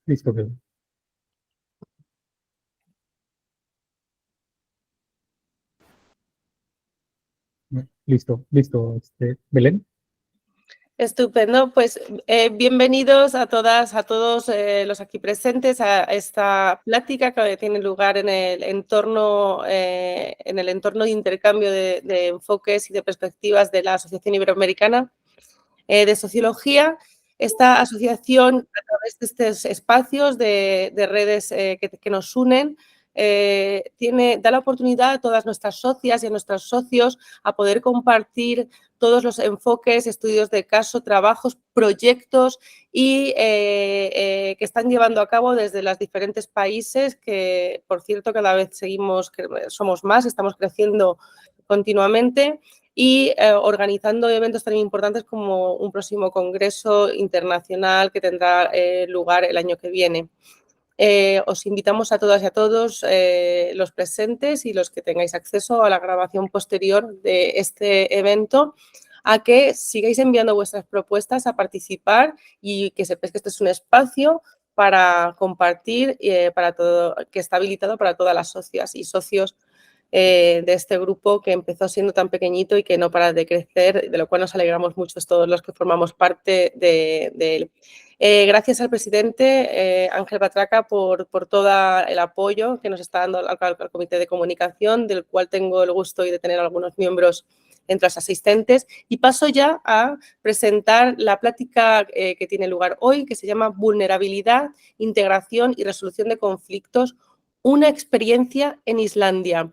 Listo, Belén. Listo, listo, Belén. Estupendo, pues bienvenidos a todas, a todos los aquí presentes a esta plática que tiene lugar en el entorno de intercambio de enfoques y de perspectivas de la Asociación Iberoamericana de Sociología. Esta asociación, a través de estos espacios de redes que nos unen, da la oportunidad a todas nuestras socias y a nuestros socios a poder compartir todos los enfoques, estudios de caso, trabajos, proyectos y que están llevando a cabo desde los diferentes países que, por cierto, cada vez somos más, estamos creciendo continuamente y organizando eventos tan importantes como un próximo congreso internacional que tendrá lugar el año que viene. Os invitamos a todas y a todos los presentes y los que tengáis acceso a la grabación posterior de este evento a que sigáis enviando vuestras propuestas a participar y que sepáis que este es un espacio para compartir, que está habilitado para todas las socias y socios de este grupo que empezó siendo tan pequeñito y que no para de crecer, de lo cual nos alegramos mucho todos los que formamos parte de él. Gracias al presidente Ángel Batraca por todo el apoyo que nos está dando al Comité de Comunicación, del cual tengo el gusto de tener algunos miembros entre los asistentes. Y paso ya a presentar la plática que tiene lugar hoy, que se llama Vulnerabilidad, Integración y Resolución de Conflictos, una experiencia en Islandia.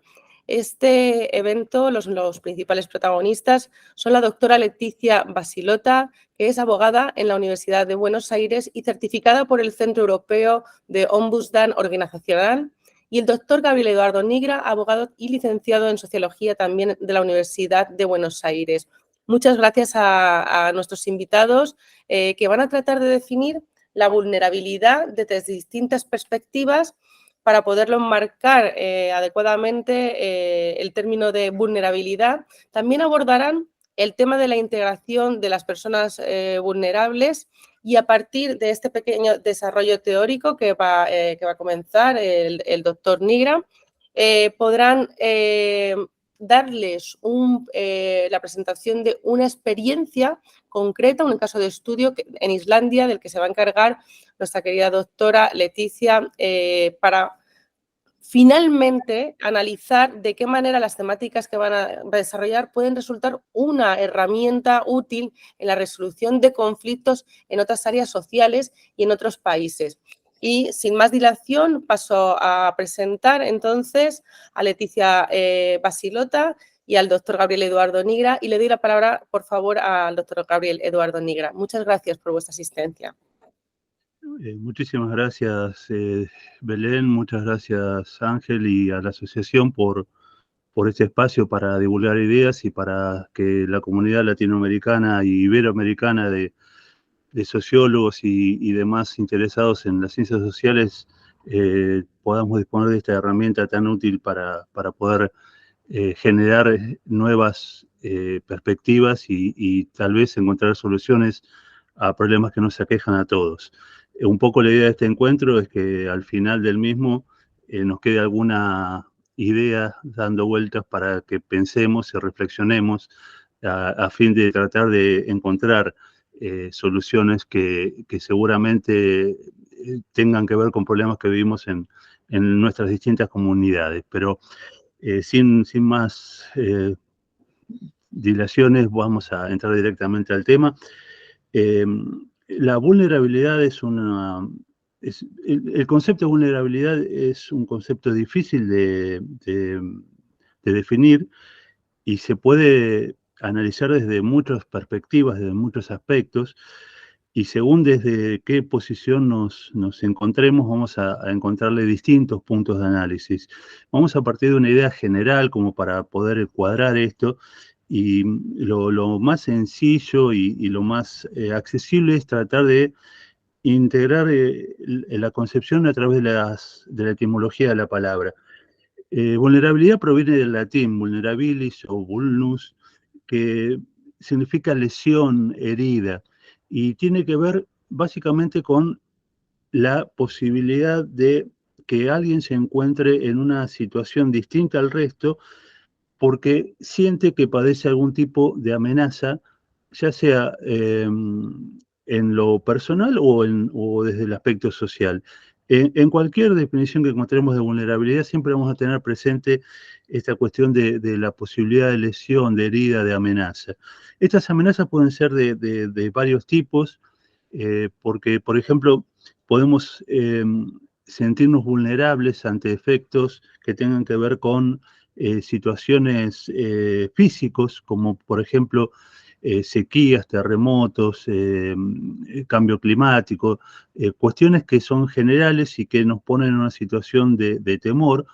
Este evento, los principales protagonistas son la doctora Leticia Basilota, que es abogada en la Universidad de Buenos Aires y certificada por el Centro Europeo de Ombudsman Organizacional, y el doctor Gabriel Eduardo Nigra, abogado y licenciado en Sociología también de la Universidad de Buenos Aires. Muchas gracias a nuestros invitados que van a tratar de definir la vulnerabilidad desde distintas perspectivas para poderlo enmarcar adecuadamente el término de vulnerabilidad. También abordarán el tema de la integración de las personas vulnerables y a partir de este pequeño desarrollo teórico que va a comenzar el doctor Nigra, podrán darles la presentación de una experiencia concreta, un caso de estudio en Islandia del que se va a encargar nuestra querida doctora Leticia para finalmente analizar de qué manera las temáticas que van a desarrollar pueden resultar una herramienta útil en la resolución de conflictos en otras áreas sociales y en otros países. Y sin más dilación paso a presentar entonces a Leticia Basilota y al doctor Gabriel Eduardo Nigra, y le doy la palabra, por favor, al doctor Gabriel Eduardo Nigra. Muchas gracias por vuestra asistencia. Muchísimas gracias, Belén, muchas gracias, Ángel, y a la asociación por este espacio para divulgar ideas y para que la comunidad latinoamericana y iberoamericana de sociólogos y demás interesados en las ciencias sociales podamos disponer de esta herramienta tan útil para poder generar nuevas perspectivas y tal vez encontrar soluciones a problemas que nos aquejan a todos. Un poco la idea de este encuentro es que al final del mismo nos quede alguna idea dando vueltas para que pensemos y reflexionemos a fin de tratar de encontrar soluciones que seguramente tengan que ver con problemas que vivimos en nuestras distintas comunidades. Pero sin más dilaciones, vamos a entrar directamente al tema. La vulnerabilidad el concepto de vulnerabilidad es un concepto difícil de definir y se puede analizar desde muchas perspectivas, desde muchos aspectos, y según desde qué posición nos encontremos, vamos a encontrarle distintos puntos de análisis. Vamos a partir de una idea general como para poder cuadrar esto, y lo más sencillo y lo más accesible es tratar de integrar la concepción a través de la etimología de la palabra. Vulnerabilidad proviene del latín vulnerabilis o vulnus, que significa lesión, herida, y tiene que ver básicamente con la posibilidad de que alguien se encuentre en una situación distinta al resto porque siente que padece algún tipo de amenaza, ya sea en lo personal o desde el aspecto social. En cualquier definición que encontremos de vulnerabilidad siempre vamos a tener presente esta cuestión de la posibilidad de lesión, de herida, de amenaza. Estas amenazas pueden ser de varios tipos, porque, por ejemplo, podemos sentirnos vulnerables ante efectos que tengan que ver con situaciones físicos, como por ejemplo sequías, terremotos, cambio climático, cuestiones que son generales y que nos ponen en una situación de temor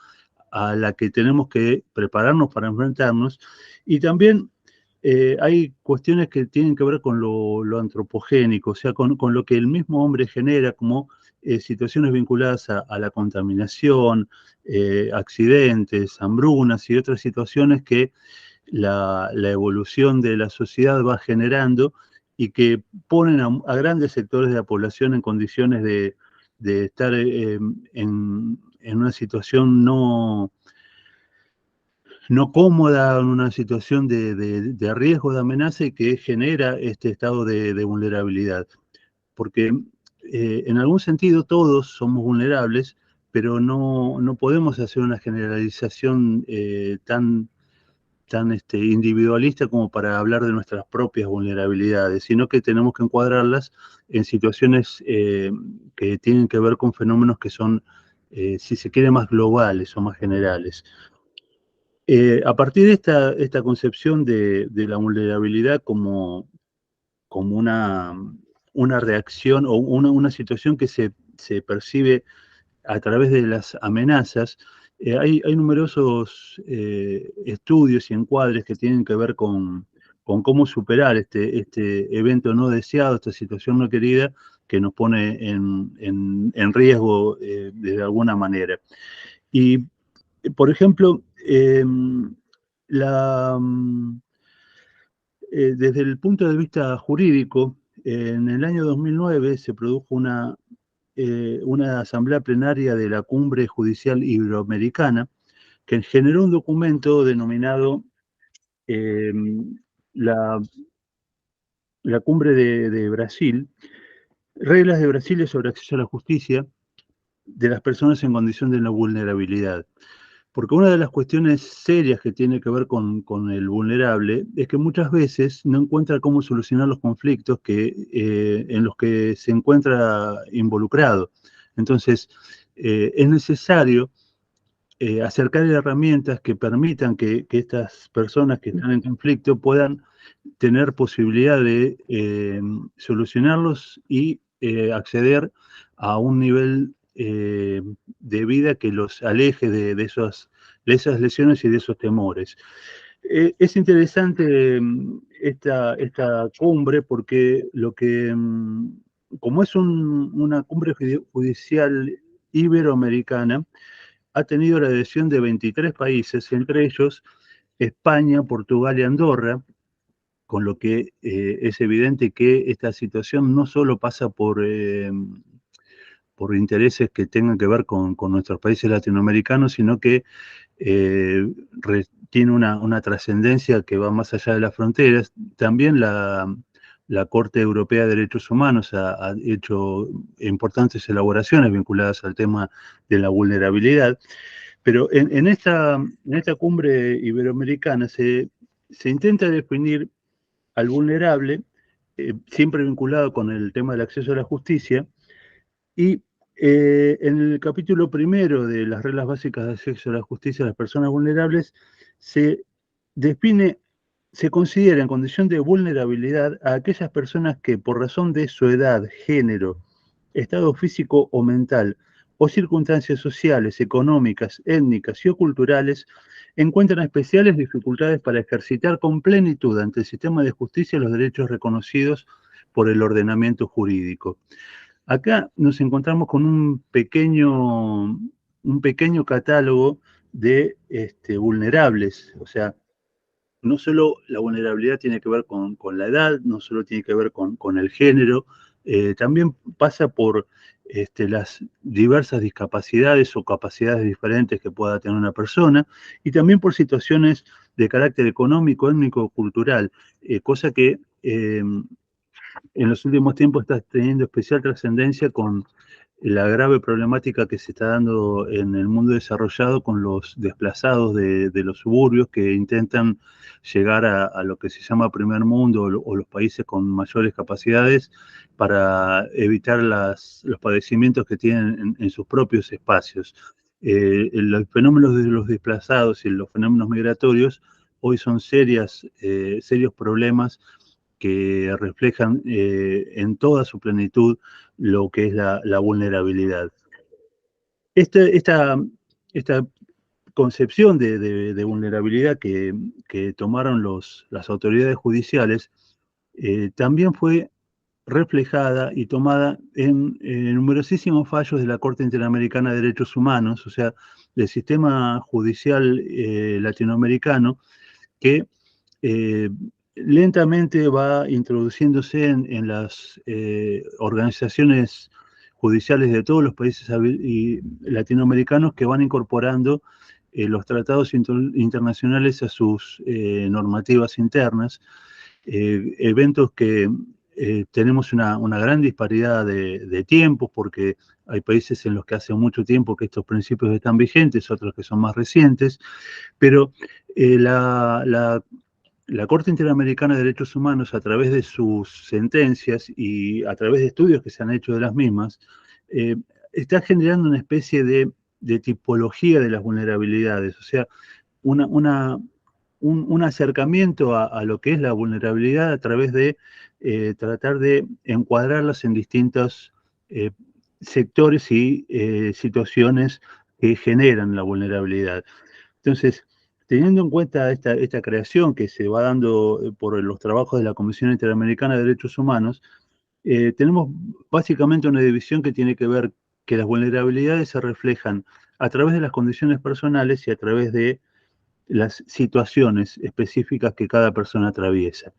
a la que tenemos que prepararnos para enfrentarnos. Y también hay cuestiones que tienen que ver con lo antropogénico, o sea, con lo que el mismo hombre genera, como situaciones vinculadas a la contaminación, accidentes, hambrunas y otras situaciones que la evolución de la sociedad va generando y que ponen a grandes sectores de la población en condiciones de estar en una situación no cómoda, en una situación de riesgo, de amenaza y que genera este estado de vulnerabilidad. Porque en algún sentido todos somos vulnerables, pero no podemos hacer una generalización tan individualista como para hablar de nuestras propias vulnerabilidades, sino que tenemos que encuadrarlas en situaciones que tienen que ver con fenómenos que son, si se quiere, más globales o más generales. A partir de esta concepción de la vulnerabilidad como una reacción o una situación que se percibe a través de las amenazas, hay numerosos estudios y encuadres que tienen que ver con cómo superar este evento no deseado, esta situación no querida, que nos pone en riesgo de alguna manera. Y, por ejemplo, la, desde el punto de vista jurídico, en el año 2009 se produjo una asamblea plenaria de la Cumbre Judicial Iberoamericana que generó un documento denominado eh, la, la Cumbre de Brasil, Reglas de Brasil sobre acceso a la justicia de las personas en condición de no vulnerabilidad. Porque una de las cuestiones serias que tiene que ver con el vulnerable es que muchas veces no encuentra cómo solucionar los conflictos en los que se encuentra involucrado. Entonces, es necesario acercar herramientas que permitan que estas personas que están en conflicto puedan tener posibilidad de solucionarlos y acceder a un nivel de vida que los aleje de esas lesiones y de esos temores. Es interesante esta cumbre porque como es una cumbre judicial iberoamericana, ha tenido la adhesión de 23 países, entre ellos España, Portugal y Andorra, con lo que es evidente que esta situación no solo pasa por intereses que tengan que ver con nuestros países latinoamericanos, sino que tiene una trascendencia que va más allá de las fronteras. También la Corte Europea de Derechos Humanos ha hecho importantes elaboraciones vinculadas al tema de la vulnerabilidad, pero en esta cumbre iberoamericana se intenta definir al vulnerable, siempre vinculado con el tema del acceso a la justicia, y en el capítulo primero de las reglas básicas de acceso a la justicia de las personas vulnerables, se define, se considera en condición de vulnerabilidad a aquellas personas que por razón de su edad, género, estado físico o mental, o circunstancias sociales, económicas, étnicas y o culturales, encuentran especiales dificultades para ejercitar con plenitud ante el sistema de justicia los derechos reconocidos por el ordenamiento jurídico. Acá nos encontramos con un pequeño catálogo de vulnerables, o sea, no solo la vulnerabilidad tiene que ver con la edad, no solo tiene que ver con el género, también pasa por las diversas discapacidades o capacidades diferentes que pueda tener una persona, y también por situaciones de carácter económico, étnico, cultural, cosa que en los últimos tiempos está teniendo especial trascendencia con la grave problemática que se está dando en el mundo desarrollado con los desplazados de los suburbios que intentan llegar a lo que se llama primer mundo o los países con mayores capacidades para evitar los padecimientos que tienen en sus propios espacios. Los fenómenos de los desplazados y los fenómenos migratorios hoy son serios problemas que reflejan en toda su plenitud lo que es la vulnerabilidad. Esta concepción de vulnerabilidad que tomaron las autoridades judiciales también fue reflejada y tomada en numerosísimos fallos de la Corte Interamericana de Derechos Humanos, o sea, del sistema judicial latinoamericano, que lentamente va introduciéndose en las organizaciones judiciales de todos los países latinoamericanos, que van incorporando los tratados internacionales a sus normativas internas, eventos que tenemos una gran disparidad de tiempos, porque hay países en los que hace mucho tiempo que estos principios están vigentes, otros que son más recientes, pero la Corte Interamericana de Derechos Humanos, a través de sus sentencias y a través de estudios que se han hecho de las mismas, está generando una especie de tipología de las vulnerabilidades, o sea, un acercamiento a lo que es la vulnerabilidad a través de tratar de encuadrarlas en distintos sectores y situaciones que generan la vulnerabilidad. Entonces, teniendo en cuenta esta creación que se va dando por los trabajos de la Comisión Interamericana de Derechos Humanos, tenemos básicamente una división que tiene que ver que las vulnerabilidades se reflejan a través de las condiciones personales y a través de las situaciones específicas que cada persona atraviesa.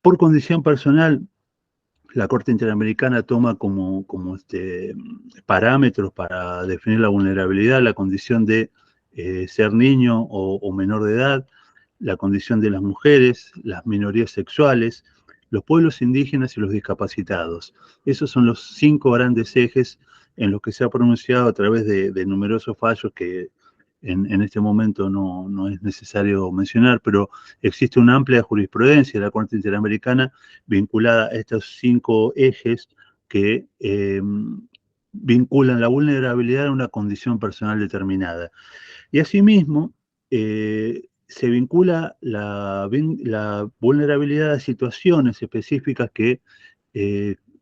Por condición personal, la Corte Interamericana toma como parámetros para definir la vulnerabilidad la condición de ser niño o menor de edad, la condición de las mujeres, las minorías sexuales, los pueblos indígenas y los discapacitados. Esos son los 5 grandes ejes en los que se ha pronunciado a través de numerosos fallos que en este momento no es necesario mencionar, pero existe una amplia jurisprudencia de la Corte Interamericana vinculada a estos 5 ejes que vinculan la vulnerabilidad a una condición personal determinada. Y asimismo, se vincula la vulnerabilidad a situaciones específicas que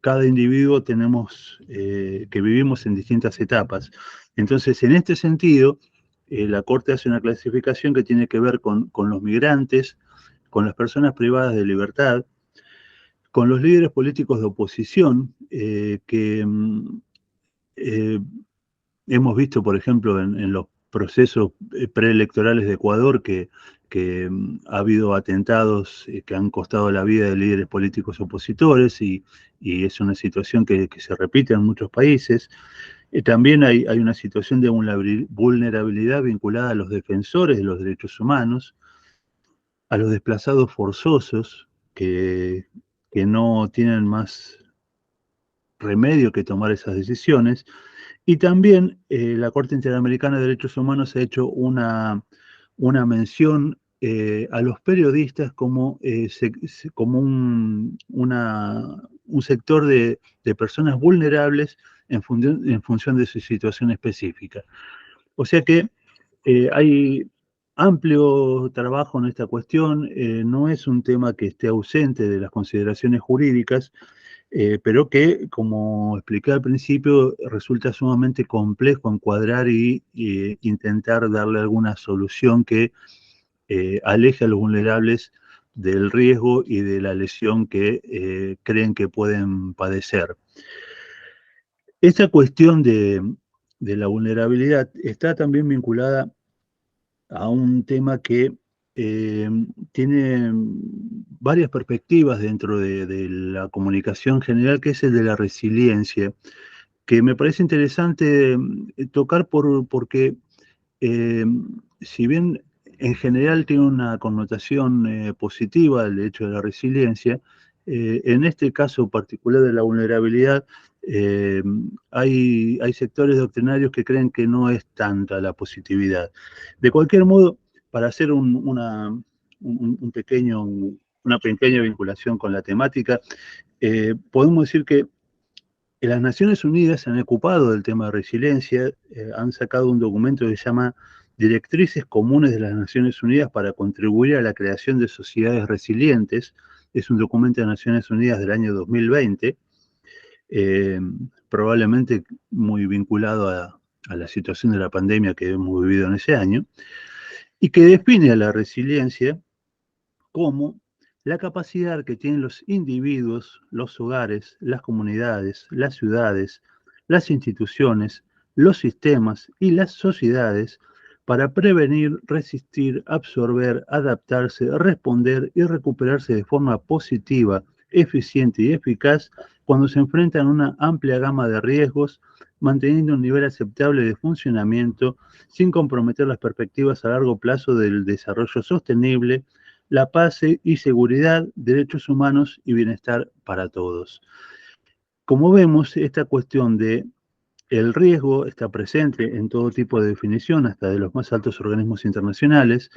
cada individuo tenemos, que vivimos en distintas etapas. Entonces, en este sentido, la Corte hace una clasificación que tiene que ver con los migrantes, con las personas privadas de libertad, con los líderes políticos de oposición, que hemos visto, por ejemplo, en los procesos preelectorales de Ecuador que ha habido atentados que han costado la vida de líderes políticos opositores y es una situación que se repite en muchos países. También hay una situación de vulnerabilidad vinculada a los defensores de los derechos humanos, a los desplazados forzosos que no tienen más remedio que tomar esas decisiones. Y también la Corte Interamericana de Derechos Humanos ha hecho una mención a los periodistas como un sector de personas vulnerables en función de su situación específica. O sea que hay amplio trabajo en esta cuestión, no es un tema que esté ausente de las consideraciones jurídicas, pero que, como expliqué al principio, resulta sumamente complejo encuadrar y intentar darle alguna solución que aleje a los vulnerables del riesgo y de la lesión que creen que pueden padecer. Esta cuestión de la vulnerabilidad está también vinculada a un tema que tiene varias perspectivas dentro de la comunicación general, que es el de la resiliencia, que me parece interesante tocar porque si bien en general tiene una connotación positiva el hecho de la resiliencia, en este caso particular de la vulnerabilidad, hay sectores doctrinarios que creen que no es tanta la positividad. De cualquier modo, para hacer una pequeña vinculación con la temática, podemos decir que las Naciones Unidas se han ocupado del tema de resiliencia, han sacado un documento que se llama Directrices Comunes de las Naciones Unidas para contribuir a la creación de sociedades resilientes. Es un documento de Naciones Unidas del año 2020, probablemente muy vinculado a la situación de la pandemia que hemos vivido en ese año, y que define a la resiliencia como la capacidad que tienen los individuos, los hogares, las comunidades, las ciudades, las instituciones, los sistemas y las sociedades para prevenir, resistir, absorber, adaptarse, responder y recuperarse de forma positiva, eficiente y eficaz cuando se enfrentan a una amplia gama de riesgos, manteniendo un nivel aceptable de funcionamiento sin comprometer las perspectivas a largo plazo del desarrollo sostenible, la paz y seguridad, derechos humanos y bienestar para todos. Como vemos, esta cuestión de el riesgo está presente en todo tipo de definición, hasta de los más altos organismos internacionales.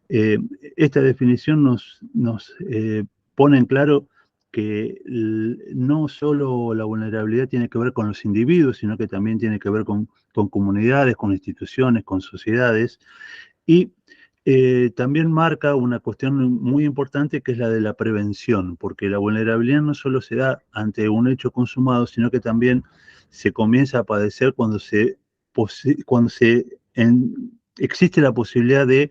Esta definición nos pone en claro que no solo la vulnerabilidad tiene que ver con los individuos, sino que también tiene que ver con comunidades, con instituciones, con sociedades. Y también marca una cuestión muy importante que es la de la prevención, porque la vulnerabilidad no solo se da ante un hecho consumado, sino que también se comienza a padecer cuando existe la posibilidad de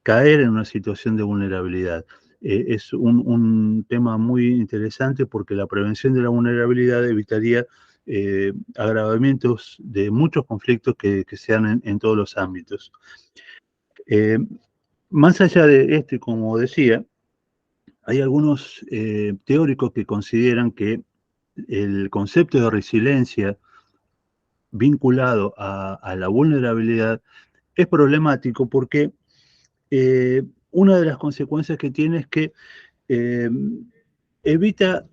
caer en una situación de vulnerabilidad. Es un tema muy interesante porque la prevención de la vulnerabilidad evitaría agravamientos de muchos conflictos que se dan en todos los ámbitos. Más allá de esto, y como decía, hay algunos teóricos que consideran que el concepto de resiliencia vinculado a la vulnerabilidad es problemático porque una de las consecuencias que tiene es que evita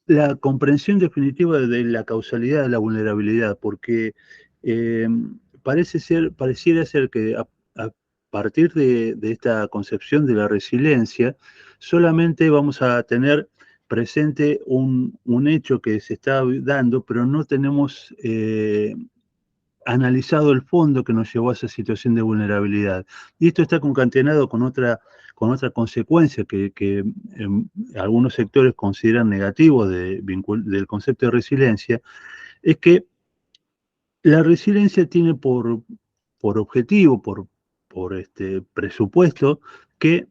la comprensión definitiva de la causalidad de la vulnerabilidad, porque pareciera ser que a partir de esta concepción de la resiliencia, solamente vamos a tener presente un hecho que se está dando, pero no tenemos analizado el fondo que nos llevó a esa situación de vulnerabilidad. Y esto está concatenado con otra consecuencia que algunos sectores consideran negativo del concepto de resiliencia, es que la resiliencia tiene por objetivo, por presupuesto, que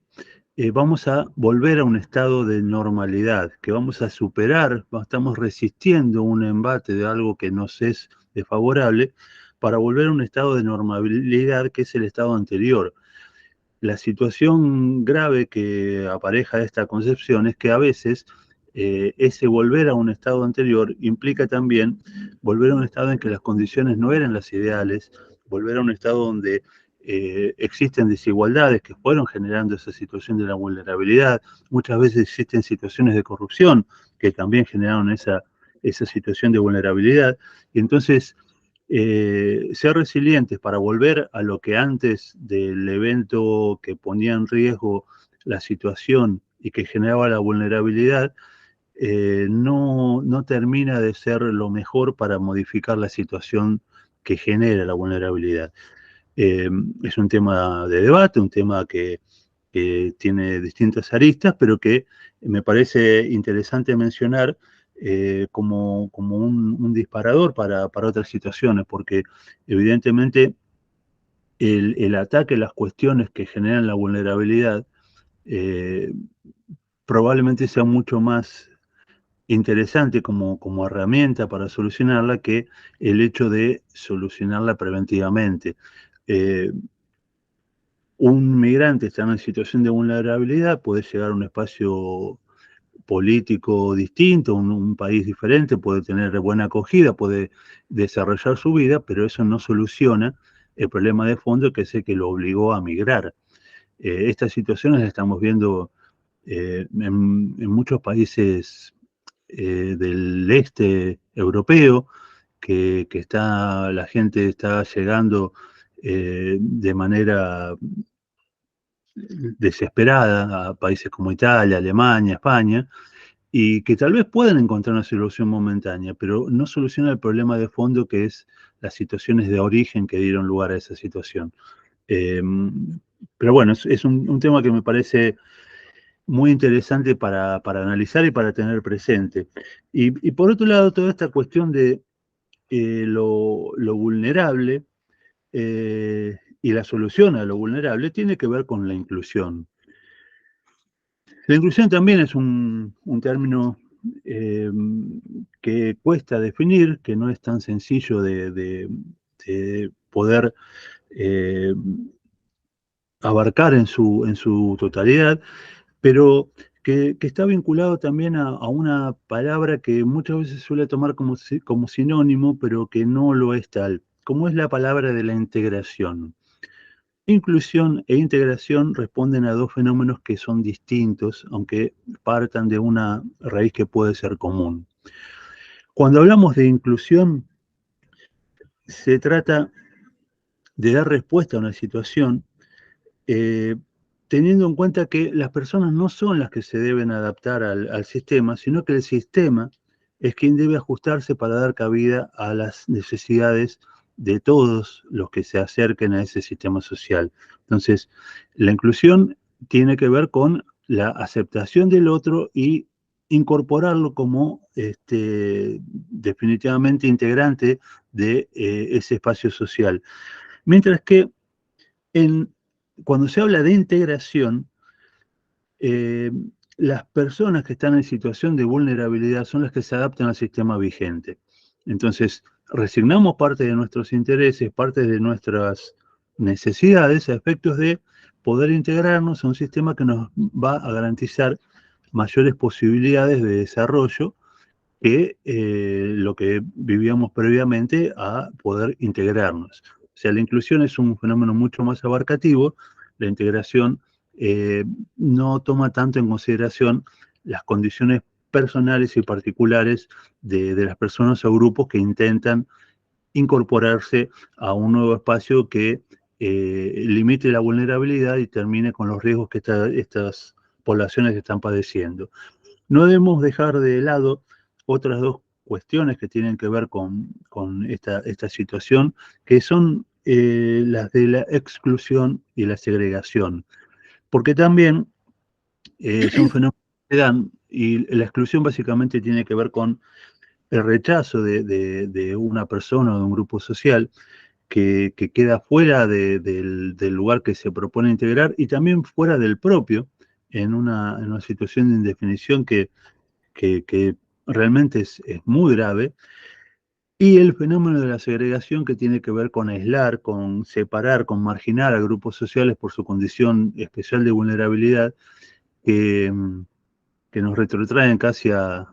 vamos a volver a un estado de normalidad, que vamos a superar, estamos resistiendo un embate de algo que nos es desfavorable, para volver a un estado de normalidad que es el estado anterior. La situación grave que apareja esta concepción es que a veces ese volver a un estado anterior implica también volver a un estado en que las condiciones no eran las ideales, volver a un estado donde existen desigualdades que fueron generando esa situación de la vulnerabilidad. Muchas veces existen situaciones de corrupción que también generaron esa situación de vulnerabilidad. Y entonces, ser resilientes para volver a lo que antes del evento que ponía en riesgo la situación y que generaba la vulnerabilidad, no termina de ser lo mejor para modificar la situación que genera la vulnerabilidad. Es un tema de debate, un tema que tiene distintas aristas, pero que me parece interesante mencionar como un disparador para otras situaciones, porque evidentemente el ataque a las cuestiones que generan la vulnerabilidad probablemente sea mucho más interesante como herramienta para solucionarla que el hecho de solucionarla preventivamente. un migrante está en una situación de vulnerabilidad, puede llegar a un espacio político distinto, un país diferente, puede tener buena acogida, puede desarrollar su vida, pero eso no soluciona el problema de fondo, que es el que lo obligó a migrar. Estas situaciones las estamos viendo en muchos países del este europeo, que la gente está llegando de manera desesperada a países como Italia, Alemania, España, y que tal vez puedan encontrar una solución momentánea, pero no soluciona el problema de fondo, que es las situaciones de origen que dieron lugar a esa situación. Pero bueno, es un tema que me parece muy interesante para analizar y para tener presente. Y por otro lado, toda esta cuestión de lo vulnerable y la solución a lo vulnerable tiene que ver con la inclusión. La inclusión también es un término que cuesta definir, que no es tan sencillo de poder abarcar en su totalidad, pero que está vinculado también a una palabra que muchas veces suele tomar como sinónimo, pero que no lo es tal, como es la palabra de la integración. Inclusión e integración responden a dos fenómenos que son distintos, aunque partan de una raíz que puede ser común. Cuando hablamos de inclusión, se trata de dar respuesta a una situación teniendo en cuenta que las personas no son las que se deben adaptar al sistema, sino que el sistema es quien debe ajustarse para dar cabida a las necesidades de todos los que se acerquen a ese sistema social. Entonces, la inclusión tiene que ver con la aceptación del otro y incorporarlo como definitivamente integrante de ese espacio social. Mientras que cuando se habla de integración, las personas que están en situación de vulnerabilidad son las que se adaptan al sistema vigente. Entonces, resignamos parte de nuestros intereses, parte de nuestras necesidades a efectos de poder integrarnos a un sistema que nos va a garantizar mayores posibilidades de desarrollo que lo que vivíamos previamente a poder integrarnos. O sea, la inclusión es un fenómeno mucho más abarcativo, la integración no toma tanto en consideración las condiciones personales y particulares de las personas o grupos que intentan incorporarse a un nuevo espacio que limite la vulnerabilidad y termine con los riesgos que estas poblaciones están padeciendo. No debemos dejar de lado otras dos cuestiones que tienen que ver con esta situación, que son las de la exclusión y la segregación, porque también son fenómenos que se dan, y la exclusión básicamente tiene que ver con el rechazo de una persona o de un grupo social que queda fuera del lugar que se propone integrar, y también fuera del propio, en una situación de indefinición que realmente es muy grave, y el fenómeno de la segregación, que tiene que ver con aislar, con separar, con marginar a grupos sociales por su condición especial de vulnerabilidad, que, que nos retrotraen casi a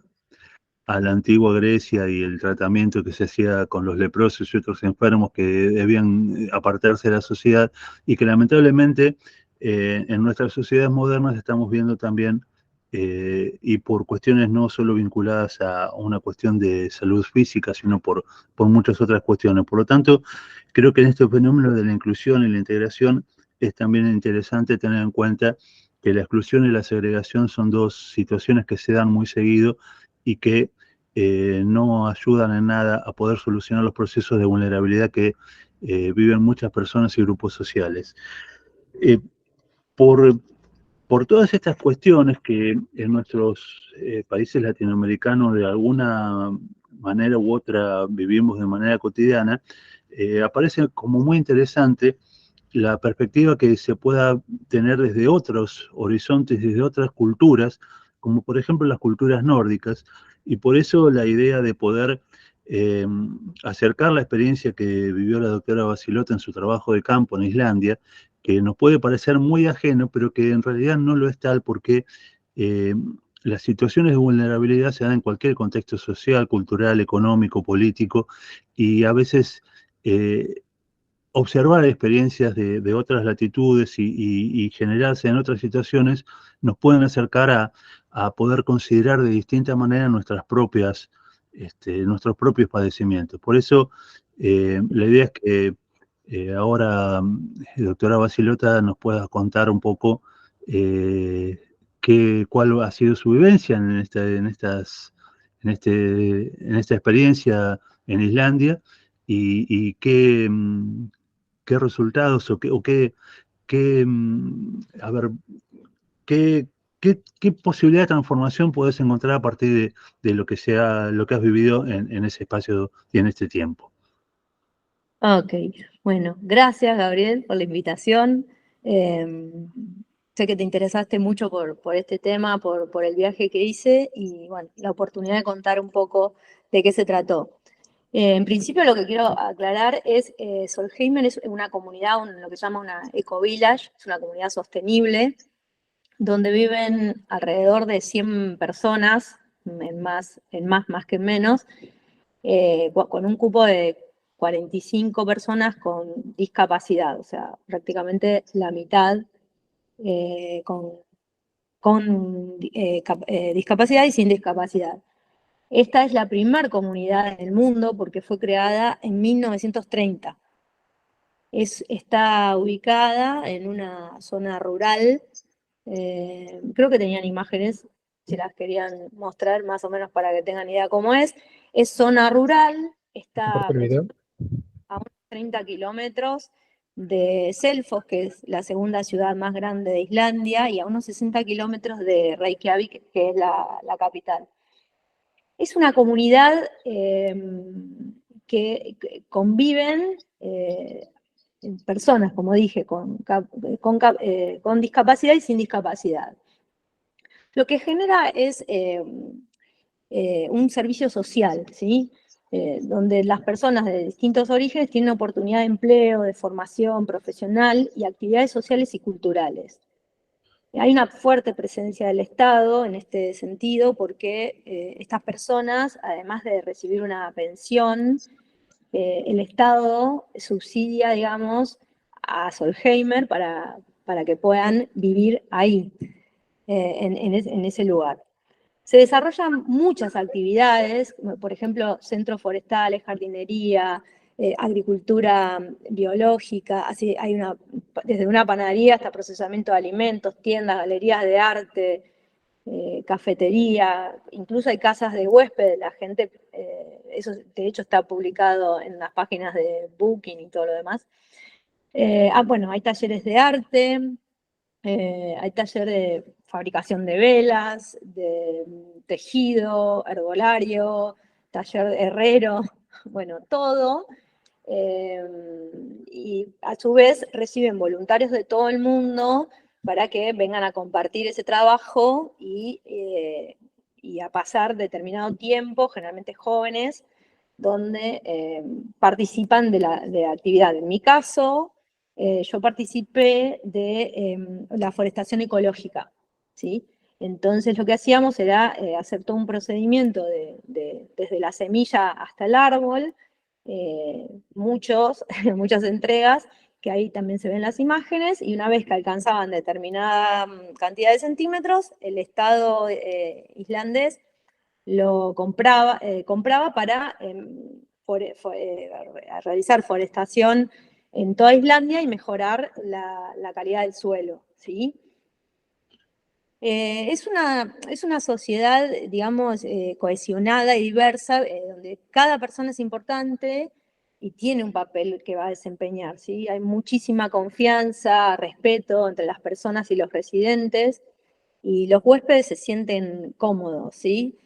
la antigua Grecia y el tratamiento que se hacía con los leprosos y otros enfermos que debían apartarse de la sociedad, y que lamentablemente en nuestras sociedades modernas estamos viendo también, y por cuestiones no solo vinculadas a una cuestión de salud física, sino por muchas otras cuestiones. Por lo tanto, creo que en este fenómeno de la inclusión y la integración es también interesante tener en cuenta que la exclusión y la segregación son dos situaciones que se dan muy seguido y que no ayudan en nada a poder solucionar los procesos de vulnerabilidad que viven muchas personas y grupos sociales. Por todas estas cuestiones que en nuestros países latinoamericanos de alguna manera u otra vivimos de manera cotidiana, aparece como muy interesante la perspectiva que se pueda tener desde otros horizontes, desde otras culturas, como por ejemplo las culturas nórdicas, y por eso la idea de poder acercar la experiencia que vivió la doctora Basilota en su trabajo de campo en Islandia, que nos puede parecer muy ajeno, pero que en realidad no lo es tal, porque las situaciones de vulnerabilidad se dan en cualquier contexto social, cultural, económico, político, y a veces observar experiencias de otras latitudes y generarse en otras situaciones nos pueden acercar a poder considerar de distinta manera nuestros propios padecimientos. Por eso, la idea es que ahora, doctora Basilota, nos pueda contar un poco cuál ha sido su vivencia en esta experiencia en Islandia y qué resultados a ver, qué, qué posibilidad de transformación puedes encontrar a partir de lo que has vivido en ese espacio y en este tiempo. Ok, bueno, gracias Gabriel por la invitación. Sé que te interesaste mucho por este tema, por el viaje que hice y bueno, la oportunidad de contar un poco de qué se trató. En principio lo que quiero aclarar es Solheimer es una comunidad, lo que se llama una eco-village, es una comunidad sostenible, donde viven alrededor de 100 personas, más que en menos, con un cupo de 45 personas con discapacidad, o sea, prácticamente la mitad con discapacidad y sin discapacidad. Esta es la primera comunidad en el mundo porque fue creada en 1930. Está ubicada en una zona rural. Creo que tenían imágenes, si las querían mostrar más o menos para que tengan idea cómo es. Es zona rural, está ¿Comparte el video? a unos 30 kilómetros de Selfoss, que es la segunda ciudad más grande de Islandia, y a unos 60 kilómetros de Reykjavik, que es la capital. Es una comunidad que conviven personas, como dije, con discapacidad y sin discapacidad. Lo que genera es un servicio social, ¿sí? Donde las personas de distintos orígenes tienen oportunidad de empleo, de formación profesional y actividades sociales y culturales. Hay una fuerte presencia del Estado en este sentido porque estas personas, además de recibir una pensión, el Estado subsidia, digamos, a Solheimer para que puedan vivir ahí, en ese lugar. Se desarrollan muchas actividades, por ejemplo, centros forestales, jardinería, agricultura biológica, así hay desde una panadería hasta procesamiento de alimentos, tiendas, galerías de arte, cafetería, incluso hay casas de huéspedes, la gente, eso de hecho está publicado en las páginas de Booking y todo lo demás. Bueno, hay talleres de arte, hay taller de fabricación de velas, de tejido, herbolario, taller de herrero, bueno, todo. Y a su vez reciben voluntarios de todo el mundo para que vengan a compartir ese trabajo y a pasar determinado tiempo, generalmente jóvenes, donde participan de la actividad. En mi caso, yo participé de la forestación ecológica, ¿sí? Entonces lo que hacíamos era hacer todo un procedimiento desde la semilla hasta el árbol, muchas entregas, que ahí también se ven las imágenes, y una vez que alcanzaban determinada cantidad de centímetros, el Estado islandés lo compraba para realizar forestación en toda Islandia y mejorar la calidad del suelo, ¿sí? Es una sociedad, digamos, cohesionada y diversa, donde cada persona es importante y tiene un papel que va a desempeñar, ¿sí? Hay muchísima confianza, respeto entre las personas y los residentes, y los huéspedes se sienten cómodos, ¿sí?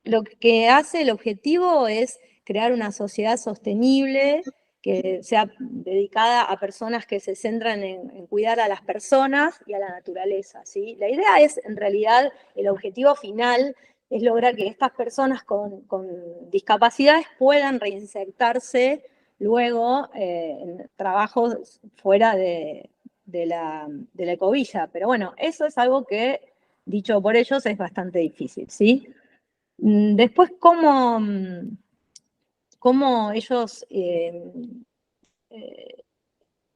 Lo que hace el objetivo es crear una sociedad sostenible que sea dedicada a personas que se centran en cuidar a las personas y a la naturaleza, ¿sí? La idea es, en realidad, el objetivo final es lograr que estas personas con discapacidades puedan reinsertarse luego en trabajos fuera de la ecovilla. Pero bueno, eso es algo que, dicho por ellos, es bastante difícil, ¿sí? Después, cómo ellos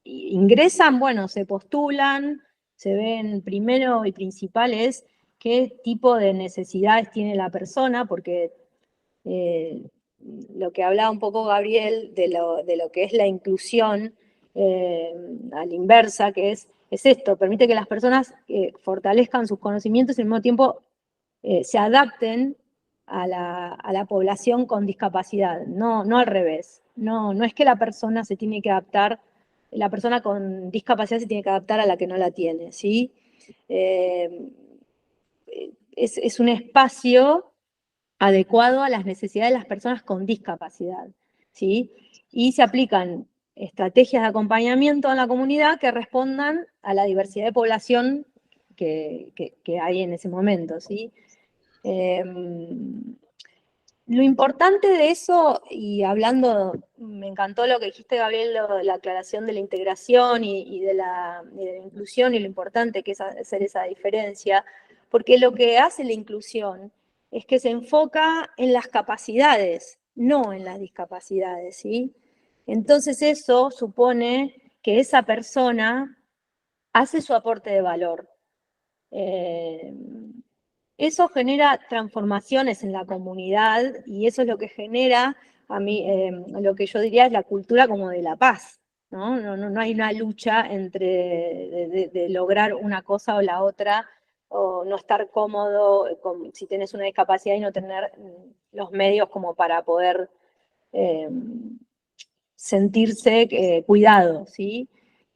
ingresan, bueno, se postulan, se ven primero y principal es qué tipo de necesidades tiene la persona, porque lo que hablaba un poco Gabriel de lo que es la inclusión a la inversa, que es esto, permite que las personas fortalezcan sus conocimientos y al mismo tiempo se adapten a la población con discapacidad, no al revés. No es que la persona se tiene que adaptar, la persona con discapacidad se tiene que adaptar a la que no la tiene, ¿sí? Es un espacio adecuado a las necesidades de las personas con discapacidad, ¿sí? Y se aplican estrategias de acompañamiento en la comunidad que respondan a la diversidad de población que hay en ese momento, ¿sí? Lo importante de eso, y hablando, me encantó lo que dijiste, Gabriel, la aclaración de la integración y de la inclusión y lo importante que es hacer esa diferencia, porque lo que hace la inclusión es que se enfoca en las capacidades, no en las discapacidades, ¿sí? Entonces eso supone que esa persona hace su aporte de valor. Eso genera transformaciones en la comunidad y eso es lo que genera, a mí, lo que yo diría es la cultura como de la paz, ¿no? No hay una lucha entre de lograr una cosa o la otra, o no estar cómodo si tienes una discapacidad y no tener los medios como para poder sentirse cuidado, ¿sí?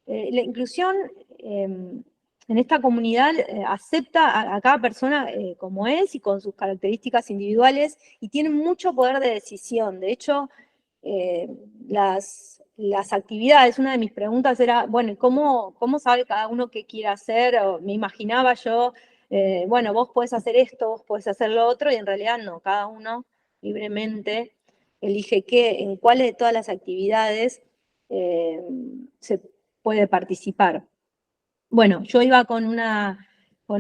La inclusión en esta comunidad acepta a cada persona como es y con sus características individuales y tiene mucho poder de decisión. De hecho, las actividades, una de mis preguntas era, bueno, ¿cómo sabe cada uno qué quiere hacer? O me imaginaba yo, bueno, vos podés hacer esto, vos podés hacer lo otro, y en realidad no, cada uno libremente elige en cuáles de todas las actividades se puede participar. Bueno, yo iba con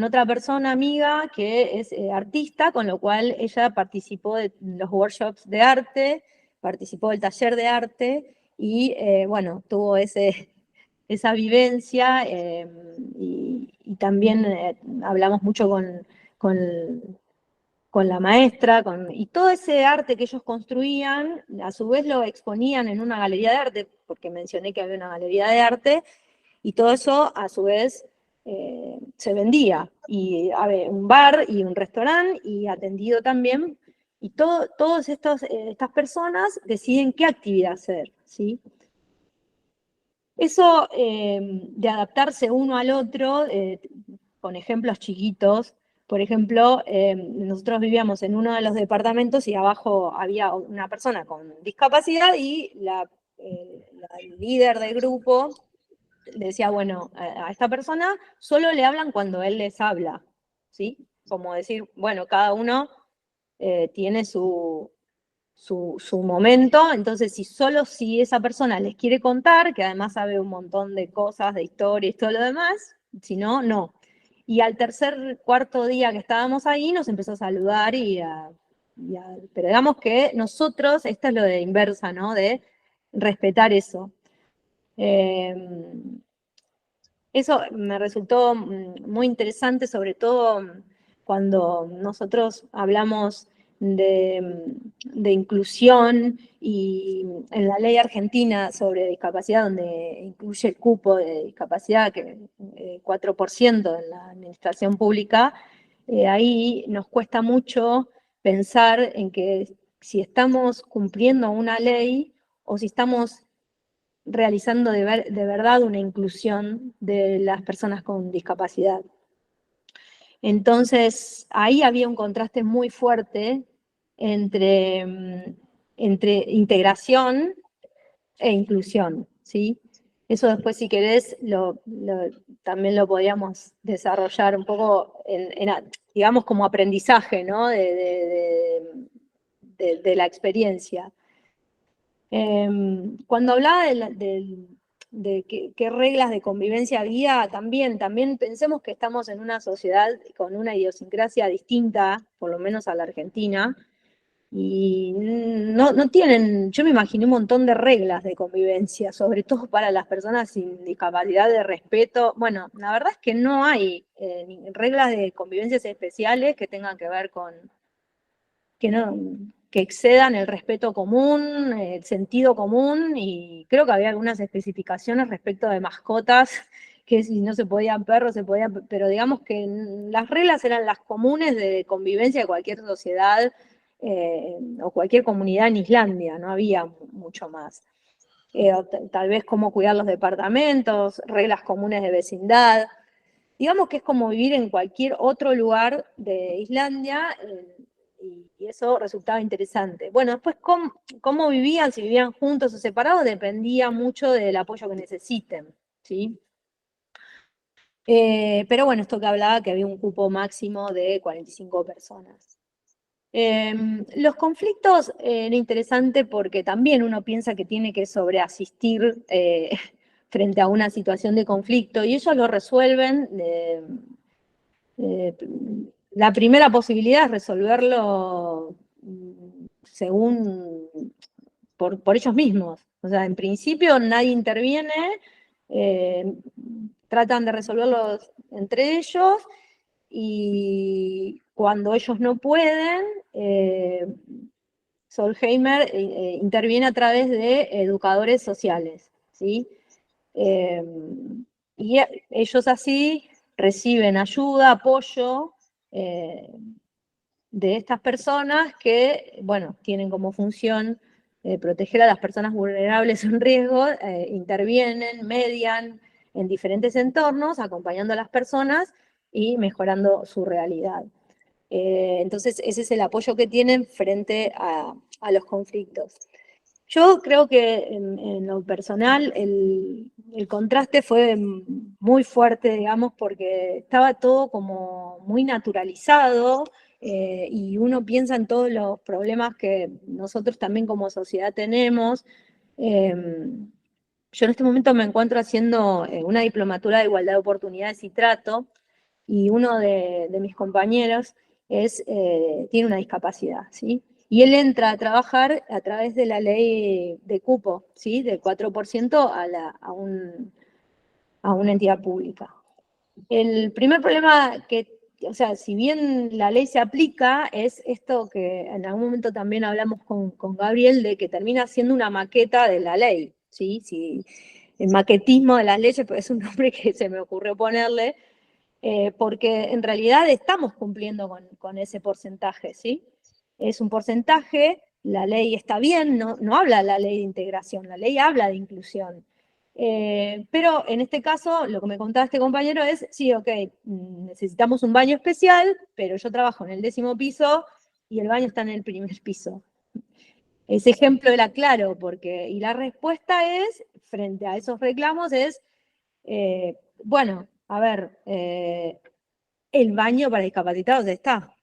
otra persona amiga que es artista, con lo cual ella participó de los workshops de arte, participó del taller de arte y bueno, tuvo esa vivencia y también hablamos mucho con la maestra, y todo ese arte que ellos construían, a su vez lo exponían en una galería de arte, porque mencioné que había una galería de arte, y todo eso a su vez se vendía. Y había un bar y un restaurante y atendido también. Y todas estas personas deciden qué actividad hacer, ¿sí? Eso de adaptarse uno al otro, con ejemplos chiquitos. Por ejemplo, nosotros vivíamos en uno de los departamentos y abajo había una persona con discapacidad y la líder del grupo le decía, bueno, a esta persona solo le hablan cuando él les habla, ¿sí? Como decir, bueno, cada uno tiene su momento, entonces si esa persona les quiere contar, que además sabe un montón de cosas, de historias y todo lo demás, si no, no. Y al cuarto día que estábamos ahí, nos empezó a saludar pero digamos que nosotros, esto es lo de inversa, ¿no? De respetar eso. Eso me resultó muy interesante, sobre todo cuando nosotros hablamos de inclusión y en la ley argentina sobre discapacidad, donde incluye el cupo de discapacidad, que 4% en la administración pública, ahí nos cuesta mucho pensar en que si estamos cumpliendo una ley o si estamos realizando de verdad una inclusión de las personas con discapacidad. Entonces, ahí había un contraste muy fuerte entre integración e inclusión, ¿sí? Eso después, si querés, también lo podríamos desarrollar un poco, digamos, como aprendizaje, ¿no? de la experiencia. Cuando hablaba de qué reglas de convivencia había, también pensemos que estamos en una sociedad con una idiosincrasia distinta, por lo menos a la Argentina, y no tienen, yo me imaginé un montón de reglas de convivencia, sobre todo para las personas sin discapacidad, de respeto. Bueno, la verdad es que no hay reglas de convivencias especiales que tengan que ver con, que excedan el respeto común, el sentido común, y creo que había algunas especificaciones respecto de mascotas, que si no se podían perros, se podían, pero digamos que las reglas eran las comunes de convivencia de cualquier sociedad o cualquier comunidad en Islandia, no había mucho más. Tal vez cómo cuidar los departamentos, reglas comunes de vecindad. Digamos que es como vivir en cualquier otro lugar de Islandia, y eso resultaba interesante. Bueno, después cómo vivían, si vivían juntos o separados, dependía mucho del apoyo que necesiten, ¿sí? Pero bueno, esto que hablaba, que había un cupo máximo de 45 personas. Los conflictos era interesante porque también uno piensa que tiene que sobreasistir frente a una situación de conflicto, y ellos lo resuelven. La primera posibilidad es resolverlo por ellos mismos. O sea, en principio nadie interviene, tratan de resolverlo entre ellos, y cuando ellos no pueden, Solheimer interviene a través de educadores sociales, ¿sí? Y ellos así reciben ayuda, apoyo de estas personas que, bueno, tienen como función proteger a las personas vulnerables en riesgo, intervienen, median en diferentes entornos, acompañando a las personas y mejorando su realidad. Entonces, ese es el apoyo que tienen frente a los conflictos. Yo creo que en lo personal el contraste fue muy fuerte, digamos, porque estaba todo como muy naturalizado, y uno piensa en todos los problemas que nosotros también como sociedad tenemos. Yo en este momento me encuentro haciendo una diplomatura de igualdad de oportunidades y trato, y uno de mis compañeros tiene una discapacidad, ¿sí? Y él entra a trabajar a través de la ley de cupo, ¿sí? Del 4% a una entidad pública. El primer problema o sea, si bien la ley se aplica, es esto que en algún momento también hablamos con Gabriel, de que termina siendo una maqueta de la ley, ¿sí? El maquetismo de las leyes, pues es un nombre que se me ocurrió ponerle, porque en realidad estamos cumpliendo con ese porcentaje, ¿sí? Es un porcentaje, la ley está bien, no habla la ley de integración, la ley habla de inclusión. Pero en este caso, lo que me contaba este compañero es, sí, ok, necesitamos un baño especial, pero yo trabajo en el 10º piso y el baño está en el primer piso. Ese ejemplo era claro, y la respuesta es, frente a esos reclamos, es, bueno, a ver, el baño para discapacitados está,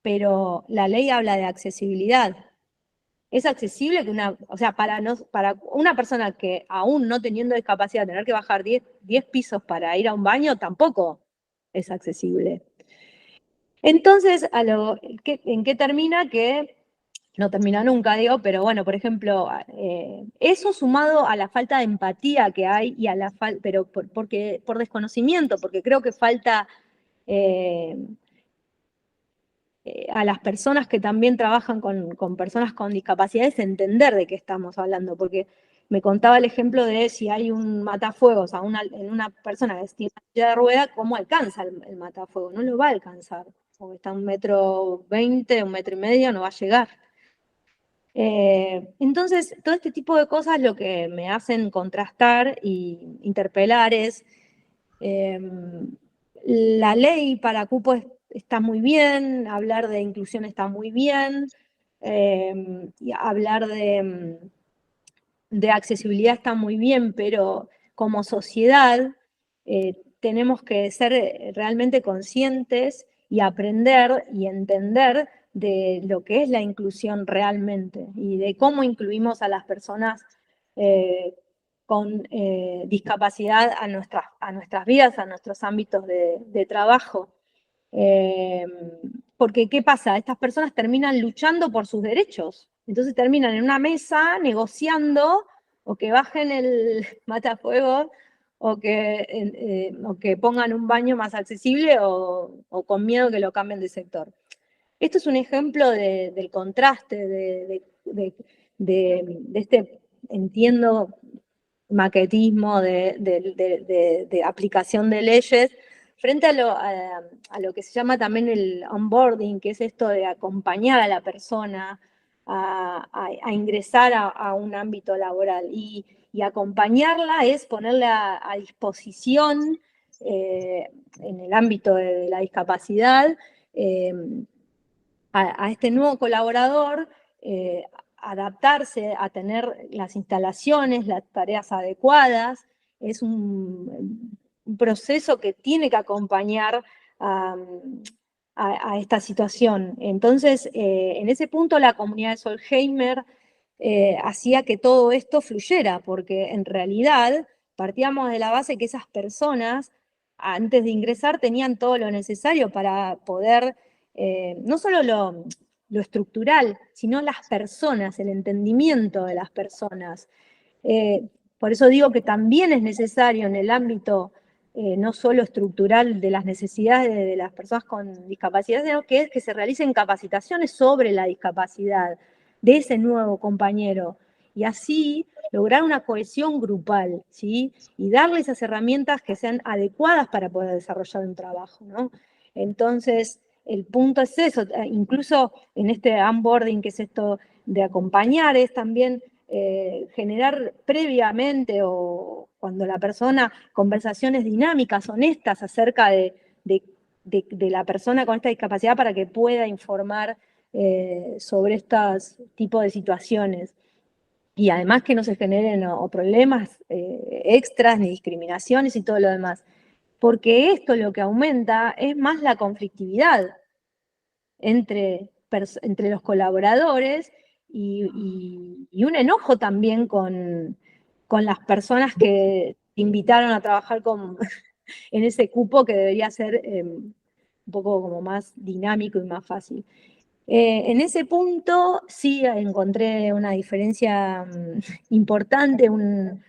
pero la ley habla de accesibilidad. Es accesible que o sea, para una persona que aún no teniendo discapacidad, tener que bajar 10 pisos para ir a un baño, tampoco es accesible. Entonces, ¿en qué termina? Que no termina nunca, digo, pero bueno, por ejemplo, eso sumado a la falta de empatía que hay, y pero por desconocimiento, porque creo que falta a las personas que también trabajan con personas con discapacidades entender de qué estamos hablando, porque me contaba el ejemplo de si hay un matafuegos en una persona que tiene una silla de rueda, ¿cómo alcanza el matafuego? No lo va a alcanzar, porque está a 1,20 m, 1,5 m, no va a llegar. Entonces, todo este tipo de cosas lo que me hacen contrastar e interpelar es, la ley para cupo está muy bien, hablar de inclusión está muy bien, y hablar de accesibilidad está muy bien, pero como sociedad tenemos que ser realmente conscientes y aprender y entender de lo que es la inclusión realmente y de cómo incluimos a las personas con discapacidad a nuestras vidas, a nuestros ámbitos de trabajo. Porque, ¿qué pasa? Estas personas terminan luchando por sus derechos. Entonces terminan en una mesa negociando o que bajen el matafuegos o que pongan un baño más accesible o con miedo que lo cambien de sector. Esto es un ejemplo del contraste, de este, entiendo, maquetismo de aplicación de leyes frente a lo que se llama también el onboarding, que es esto de acompañar a la persona a ingresar a un ámbito laboral. Y acompañarla es ponerla a disposición en el ámbito de la discapacidad a este nuevo colaborador, adaptarse a tener las instalaciones, las tareas adecuadas. Es un proceso que tiene que acompañar a esta situación. Entonces, en ese punto la comunidad de Solheimer hacía que todo esto fluyera, porque en realidad partíamos de la base que esas personas, antes de ingresar, tenían todo lo necesario para poder, no solo lo estructural, sino las personas, el entendimiento de las personas. Por eso digo que también es necesario en el ámbito no solo estructural de las necesidades de las personas con discapacidad, sino que es que se realicen capacitaciones sobre la discapacidad de ese nuevo compañero y así lograr una cohesión grupal, ¿sí? Y darle esas herramientas que sean adecuadas para poder desarrollar un trabajo, ¿no? Entonces, el punto es eso, incluso en este onboarding, que es esto de acompañar, es también generar previamente o cuando la persona, conversaciones dinámicas, honestas acerca de la persona con esta discapacidad para que pueda informar sobre estos tipos de situaciones. Y además que no se generen o problemas extras, ni discriminaciones y todo lo demás. Porque esto lo que aumenta es más la conflictividad entre los colaboradores y un enojo también con las personas que invitaron a trabajar en ese cupo que debería ser un poco como más dinámico y más fácil. En ese punto sí encontré una diferencia importante, un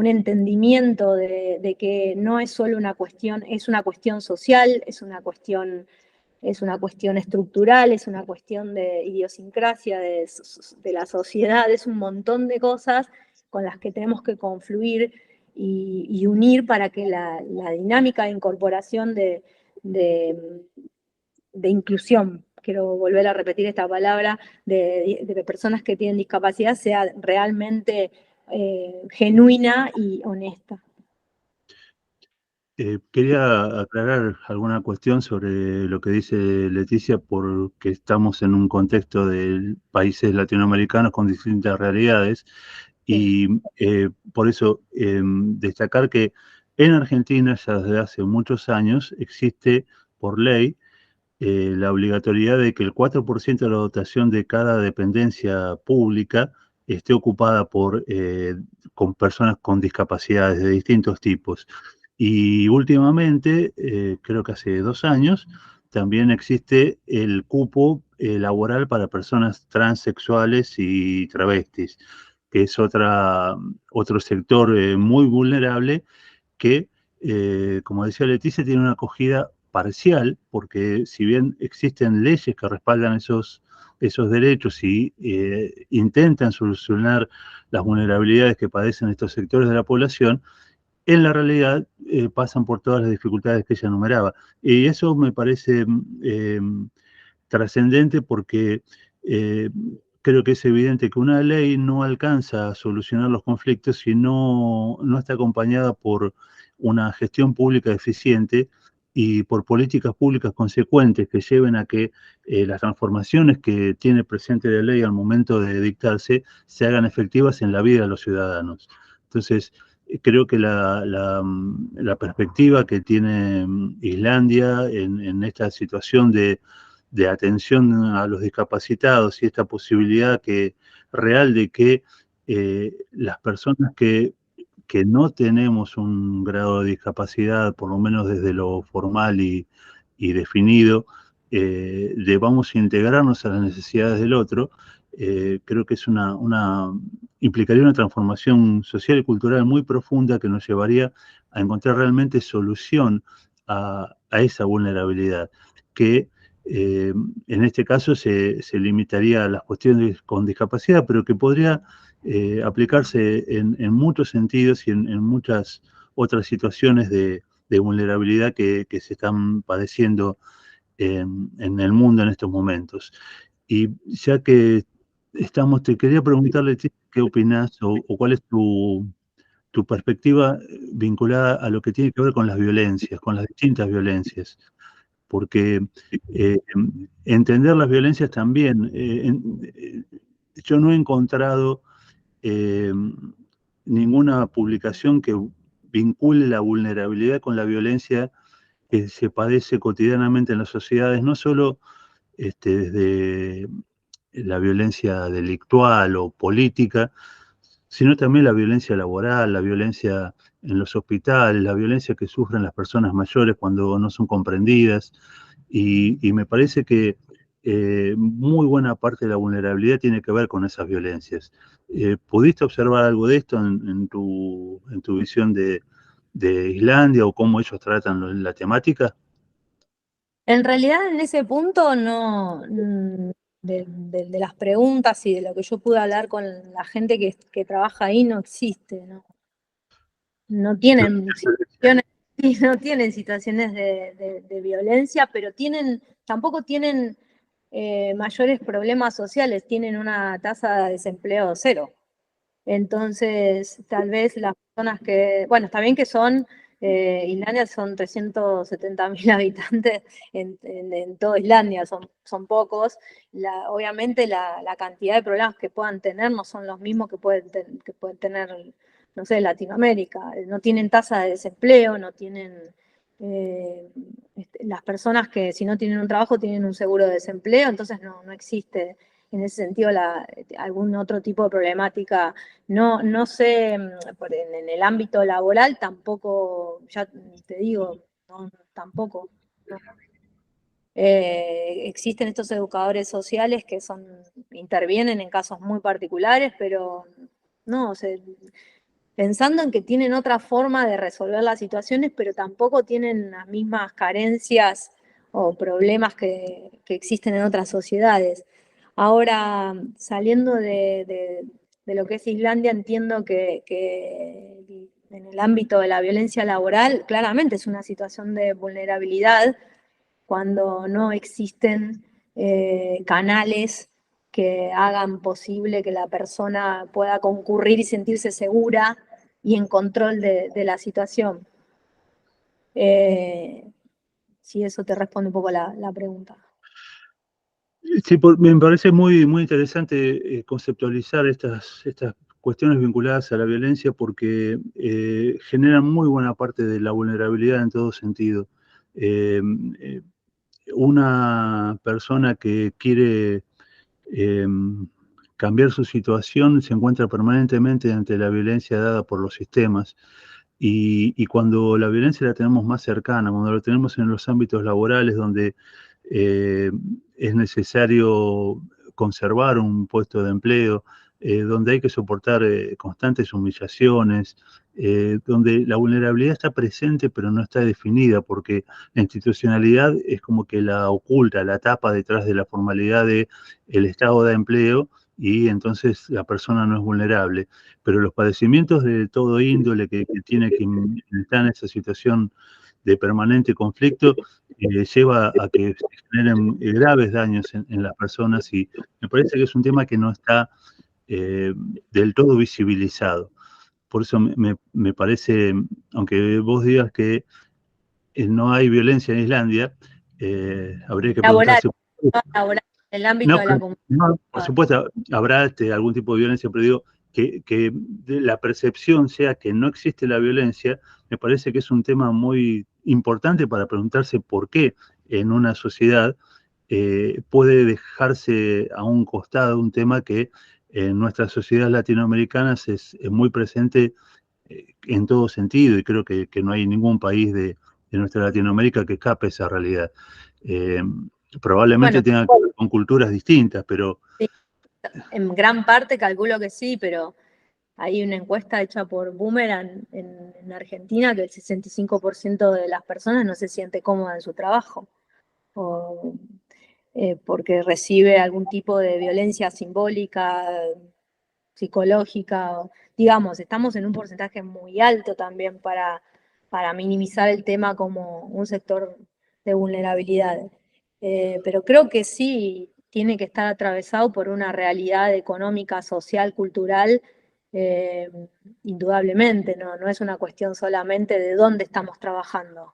entendimiento de que no es solo una cuestión, es una cuestión social, es una cuestión estructural, es una cuestión de idiosincrasia de la sociedad, es un montón de cosas con las que tenemos que confluir y unir para que la dinámica de incorporación de inclusión, quiero volver a repetir esta palabra, de personas que tienen discapacidad sea realmente genuina y honesta. Quería aclarar alguna cuestión sobre lo que dice Leticia, porque estamos en un contexto de países latinoamericanos con distintas realidades y por eso destacar que en Argentina ya desde hace muchos años existe por ley la obligatoriedad de que el 4% de la dotación de cada dependencia pública esté ocupada con personas con discapacidades de distintos tipos. Y últimamente, creo que hace 2 años, también existe el cupo laboral para personas transexuales y travestis, que es otro sector muy vulnerable que, como decía Leticia, tiene una acogida parcial, porque si bien existen leyes que respaldan esos derechos y intentan solucionar las vulnerabilidades que padecen estos sectores de la población, en la realidad pasan por todas las dificultades que ella enumeraba. Y eso me parece trascendente porque creo que es evidente que una ley no alcanza a solucionar los conflictos si no está acompañada por una gestión pública eficiente y por políticas públicas consecuentes que lleven a que las transformaciones que tiene presente la ley al momento de dictarse se hagan efectivas en la vida de los ciudadanos. Entonces, creo que la perspectiva que tiene Islandia en esta situación de de atención a los discapacitados y esta posibilidad real de que las personas que no tenemos un grado de discapacidad, por lo menos desde lo formal y definido, debamos integrarnos a las necesidades del otro, creo que es implicaría una transformación social y cultural muy profunda que nos llevaría a encontrar realmente solución a esa vulnerabilidad, que en este caso se limitaría a las cuestiones con discapacidad, pero que podría aplicarse en muchos sentidos y en muchas otras situaciones de vulnerabilidad que se están padeciendo en el mundo en estos momentos. Y ya que estamos, te quería preguntarle qué opinás o cuál es tu perspectiva vinculada a lo que tiene que ver con las violencias, con las distintas violencias. Porque entender las violencias también, yo no he encontrado ninguna publicación que vincule la vulnerabilidad con la violencia que se padece cotidianamente en las sociedades, no solo desde la violencia delictual o política, sino también la violencia laboral, la violencia en los hospitales, la violencia que sufren las personas mayores cuando no son comprendidas. Y me parece que muy buena parte de la vulnerabilidad tiene que ver con esas violencias. ¿Pudiste observar algo de esto en tu visión de Islandia o cómo ellos tratan la temática? En realidad, en ese punto, no, de las preguntas y de lo que yo pude hablar con la gente que trabaja ahí, no existe, ¿no? No tienen situaciones, no tienen situaciones de violencia, pero tampoco tienen mayores problemas sociales, tienen una tasa de desempleo cero. Entonces, tal vez las personas bueno, está bien que Islandia son 370.000 habitantes en toda Islandia, son pocos. Obviamente la cantidad de problemas que puedan tener no son los mismos que pueden tener, no sé, Latinoamérica. No tienen tasa de desempleo, no tienen... las personas que si no tienen un trabajo tienen un seguro de desempleo, entonces no existe en ese sentido algún otro tipo de problemática. No sé, en el ámbito laboral tampoco, ya te digo, tampoco. No. Existen estos educadores sociales que intervienen en casos muy particulares, pero no, pensando en que tienen otra forma de resolver las situaciones, pero tampoco tienen las mismas carencias o problemas que existen en otras sociedades. Ahora, saliendo de lo que es Islandia, entiendo que en el ámbito de la violencia laboral, claramente es una situación de vulnerabilidad cuando no existen canales que hagan posible que la persona pueda concurrir y sentirse segura y en control de la situación. Si eso te responde un poco la pregunta. Sí, me parece muy, muy interesante conceptualizar estas cuestiones vinculadas a la violencia porque generan muy buena parte de la vulnerabilidad en todo sentido. Una persona que quiere cambiar su situación se encuentra permanentemente ante la violencia dada por los sistemas. Y cuando la violencia la tenemos más cercana, cuando la tenemos en los ámbitos laborales donde es necesario conservar un puesto de empleo, donde hay que soportar constantes humillaciones, donde la vulnerabilidad está presente pero no está definida, porque la institucionalidad es como que la oculta, la tapa detrás de la formalidad del estado de empleo, y entonces la persona no es vulnerable. Pero los padecimientos de todo índole que tiene quien está en esa situación de permanente conflicto lleva a que se generen graves daños en las personas, y me parece que es un tema que no está del todo visibilizado. Por eso me parece, aunque vos digas que no hay violencia en Islandia, habría que Laboral, preguntarse... laboral, en el ámbito de la comunidad. No, por supuesto, habrá algún tipo de violencia, pero digo que la percepción sea que no existe la violencia, me parece que es un tema muy importante para preguntarse por qué en una sociedad puede dejarse a un costado un tema que en nuestras sociedades latinoamericanas es muy presente en todo sentido, y creo que no hay ningún país de nuestra Latinoamérica que escape esa realidad. Probablemente Bueno, tenga que ver con culturas distintas, pero... en gran parte calculo que sí, pero hay una encuesta hecha por Boomerang en Argentina que el 65% de las personas no se siente cómoda en su trabajo, o porque recibe algún tipo de violencia simbólica, psicológica, digamos, estamos en un porcentaje muy alto también para minimizar el tema como un sector de vulnerabilidad. Pero creo que sí tiene que estar atravesado por una realidad económica, social, cultural, eh, indudablemente, ¿no? No es una cuestión solamente de dónde estamos trabajando.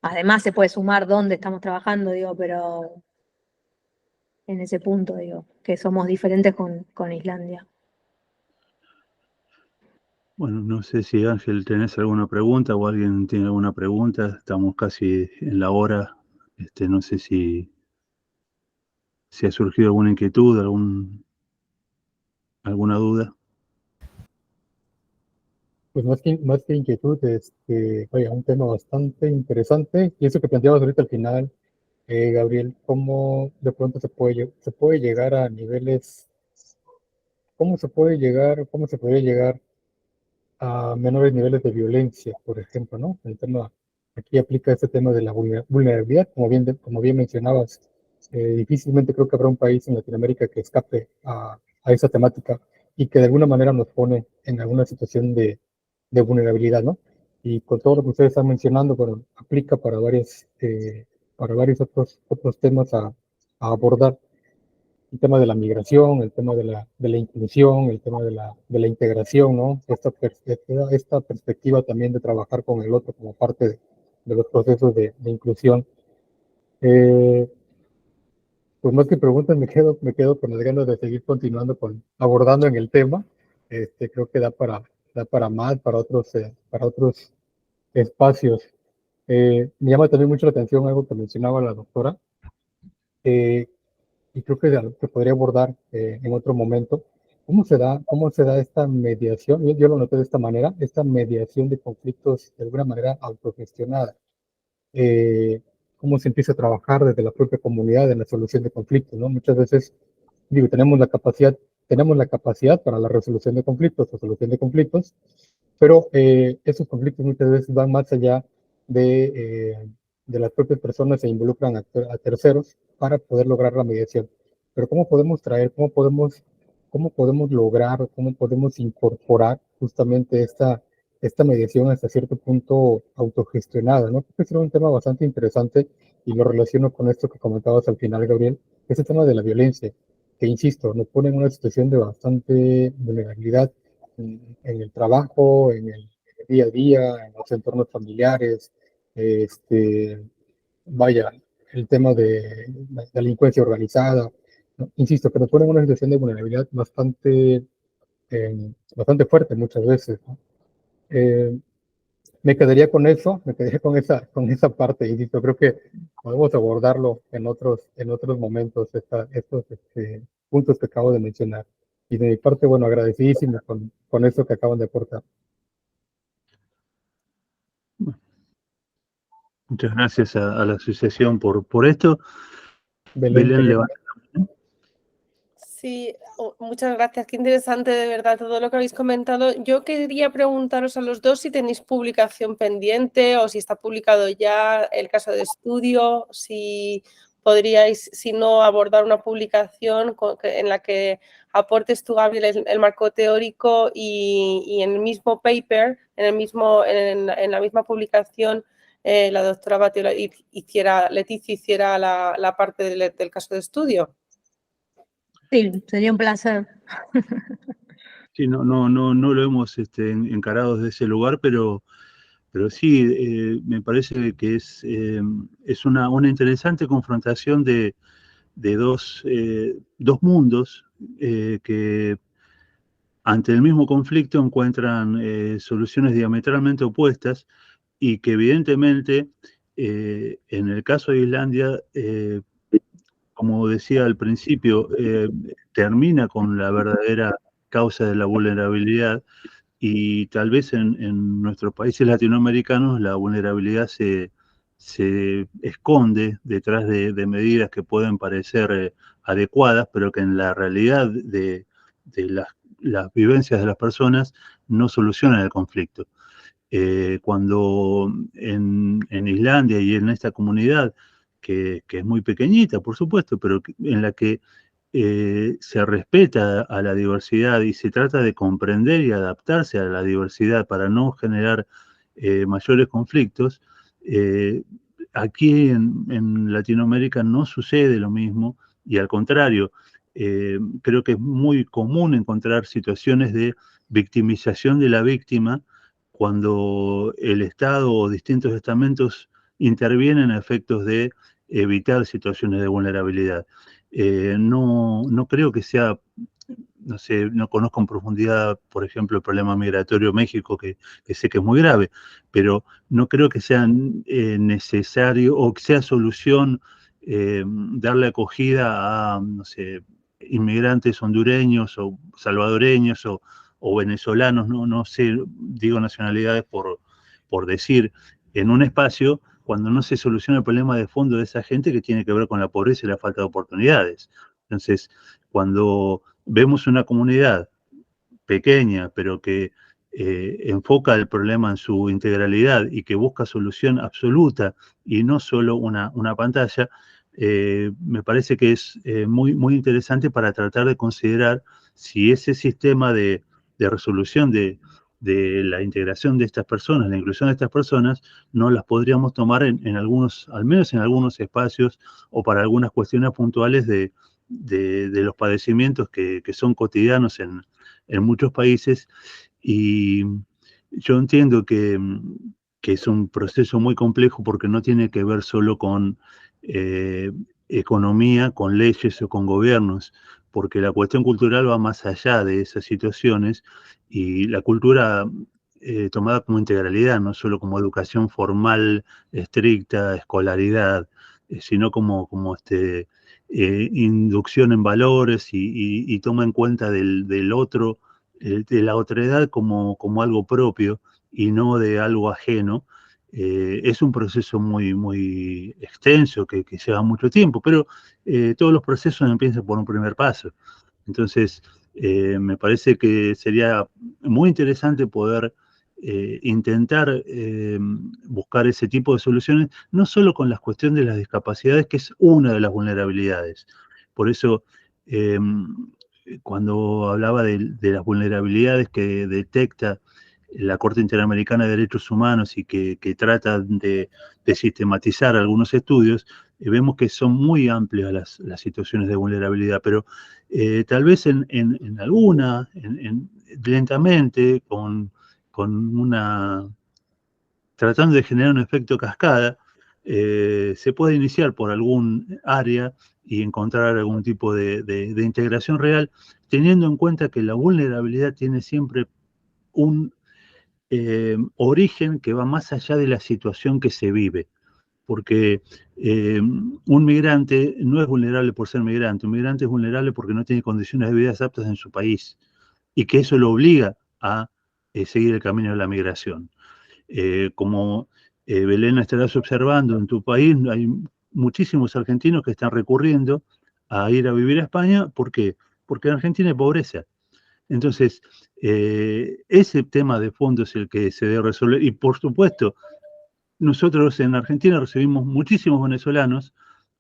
Además se puede sumar dónde estamos trabajando, digo, pero en ese punto, digo, que somos diferentes con Islandia. Bueno, no sé si Ángel tenés alguna pregunta o alguien tiene alguna pregunta. Estamos casi en la hora. No sé si ha surgido alguna inquietud, alguna duda. Pues más que inquietud, vaya, un tema bastante interesante. Y eso que planteabas ahorita al final, Gabriel, cómo de pronto se puede llegar a niveles, cómo se podría llegar a menores niveles de violencia, por ejemplo, ¿no? Aquí aplica este tema de la vulnerabilidad, como bien mencionabas. Difícilmente creo que habrá un país en Latinoamérica que escape a esa temática y que de alguna manera nos pone en alguna situación de vulnerabilidad, ¿no? Y con todo lo que ustedes están mencionando, bueno, aplica para varios otros temas a abordar. El tema de la migración, el tema de la inclusión, el tema de la integración, ¿no? Esta perspectiva también de trabajar con el otro como parte de los procesos de inclusión. Eh, pues más que preguntas, me quedo con las ganas de seguir continuando abordando en el tema. Creo que da para más, para otros espacios. Me llama también mucho la atención algo que mencionaba la doctora, eh, y creo que es algo que podría abordar en otro momento. Cómo se da esta mediación? Yo lo noté de esta manera, esta mediación de conflictos de alguna manera autogestionada. Eh, Cómo se empieza a trabajar desde la propia comunidad en la solución de conflictos, ¿no? Muchas veces, digo, tenemos la capacidad para la resolución de conflictos o solución de conflictos, pero esos conflictos muchas veces van más allá de las propias personas, se involucran a terceros para poder lograr la mediación. Pero ¿cómo podemos cómo podemos lograr, cómo podemos incorporar justamente esta mediación hasta cierto punto autogestionada, ¿no? Creo que es un tema bastante interesante y lo relaciono con esto que comentabas al final, Gabriel, ese tema de la violencia, que insisto, nos pone en una situación de bastante vulnerabilidad en el trabajo, en el día a día, en los entornos familiares, vaya, el tema de la delincuencia organizada, ¿no? Insisto, que nos pone en una situación de vulnerabilidad bastante fuerte muchas veces, ¿no? Eh, Me quedaría con eso, me quedaría con esa parte, insisto, creo que podemos abordarlo en otros momentos, estos puntos que acabo de mencionar. Y de mi parte, bueno, agradecidísimo con eso que acaban de aportar. Muchas gracias a la asociación por esto. Belén, Belén levanta. Sí, muchas gracias. Qué interesante de verdad todo lo que habéis comentado. Yo quería preguntaros a los dos si tenéis publicación pendiente o si está publicado ya el caso de estudio, si podríais, si no, abordar una publicación en la que aportes tú, Gabriel, el marco teórico y en el mismo paper, en la misma publicación, la doctora Batiola Leticia hiciera la parte del caso de estudio. Sí, sería un placer. Sí, no lo hemos encarado desde ese lugar, pero sí, me parece que es una interesante confrontación de dos mundos que ante el mismo conflicto encuentran soluciones diametralmente opuestas y que evidentemente en el caso de Islandia, como decía al principio, termina con la verdadera causa de la vulnerabilidad, y tal vez en nuestros países latinoamericanos la vulnerabilidad se esconde detrás de medidas que pueden parecer adecuadas, pero que en la realidad de las vivencias de las personas no solucionan el conflicto. Cuando en Islandia y en esta comunidad, que es muy pequeñita, por supuesto, pero en la que se respeta a la diversidad y se trata de comprender y adaptarse a la diversidad para no generar mayores conflictos, aquí en Latinoamérica no sucede lo mismo, y al contrario, creo que es muy común encontrar situaciones de victimización de la víctima cuando el Estado o distintos estamentos intervienen a efectos de evitar situaciones de vulnerabilidad. No creo que sea, no sé, no conozco en profundidad, por ejemplo, el problema migratorio en México, que sé que es muy grave, pero no creo que sea necesario o que sea solución darle acogida a, no sé, inmigrantes hondureños o salvadoreños o venezolanos, no sé, digo nacionalidades por decir, en un espacio cuando no se soluciona el problema de fondo de esa gente que tiene que ver con la pobreza y la falta de oportunidades. Entonces, cuando vemos una comunidad pequeña, pero que enfoca el problema en su integralidad y que busca solución absoluta y no solo una pantalla, me parece que es muy interesante para tratar de considerar si ese sistema de resolución de la integración de estas personas, la inclusión de estas personas, no las podríamos tomar en algunos, al menos en algunos espacios o para algunas cuestiones puntuales de los padecimientos que son cotidianos en muchos países. Y yo entiendo que es un proceso muy complejo porque no tiene que ver solo con economía, con leyes o con gobiernos, porque la cuestión cultural va más allá de esas situaciones, y la cultura tomada como integralidad, no solo como educación formal, estricta, escolaridad, sino como inducción en valores y toma en cuenta del otro, de la otredad como algo propio y no de algo ajeno. Es un proceso muy extenso que lleva mucho tiempo, pero todos los procesos empiezan por un primer paso. Entonces, me parece que sería muy interesante poder intentar buscar ese tipo de soluciones, no solo con la cuestión de las discapacidades, que es una de las vulnerabilidades. Por eso, cuando hablaba de las vulnerabilidades que detecta la Corte Interamericana de Derechos Humanos y que trata de sistematizar algunos estudios, vemos que son muy amplias las situaciones de vulnerabilidad, pero tal vez en alguna, lentamente, tratando de generar un efecto cascada, se puede iniciar por algún área y encontrar algún tipo de integración real, teniendo en cuenta que la vulnerabilidad tiene siempre un origen que va más allá de la situación que se vive. Porque un migrante no es vulnerable por ser migrante, un migrante es vulnerable porque no tiene condiciones de vida aptas en su país, y que eso lo obliga a seguir el camino de la migración. Como Belén, estarás observando en tu país, hay muchísimos argentinos que están recurriendo a ir a vivir a España. ¿Por qué? Porque en Argentina hay pobreza. Entonces, ese tema de fondo es el que se debe resolver. Y por supuesto, nosotros en Argentina recibimos muchísimos venezolanos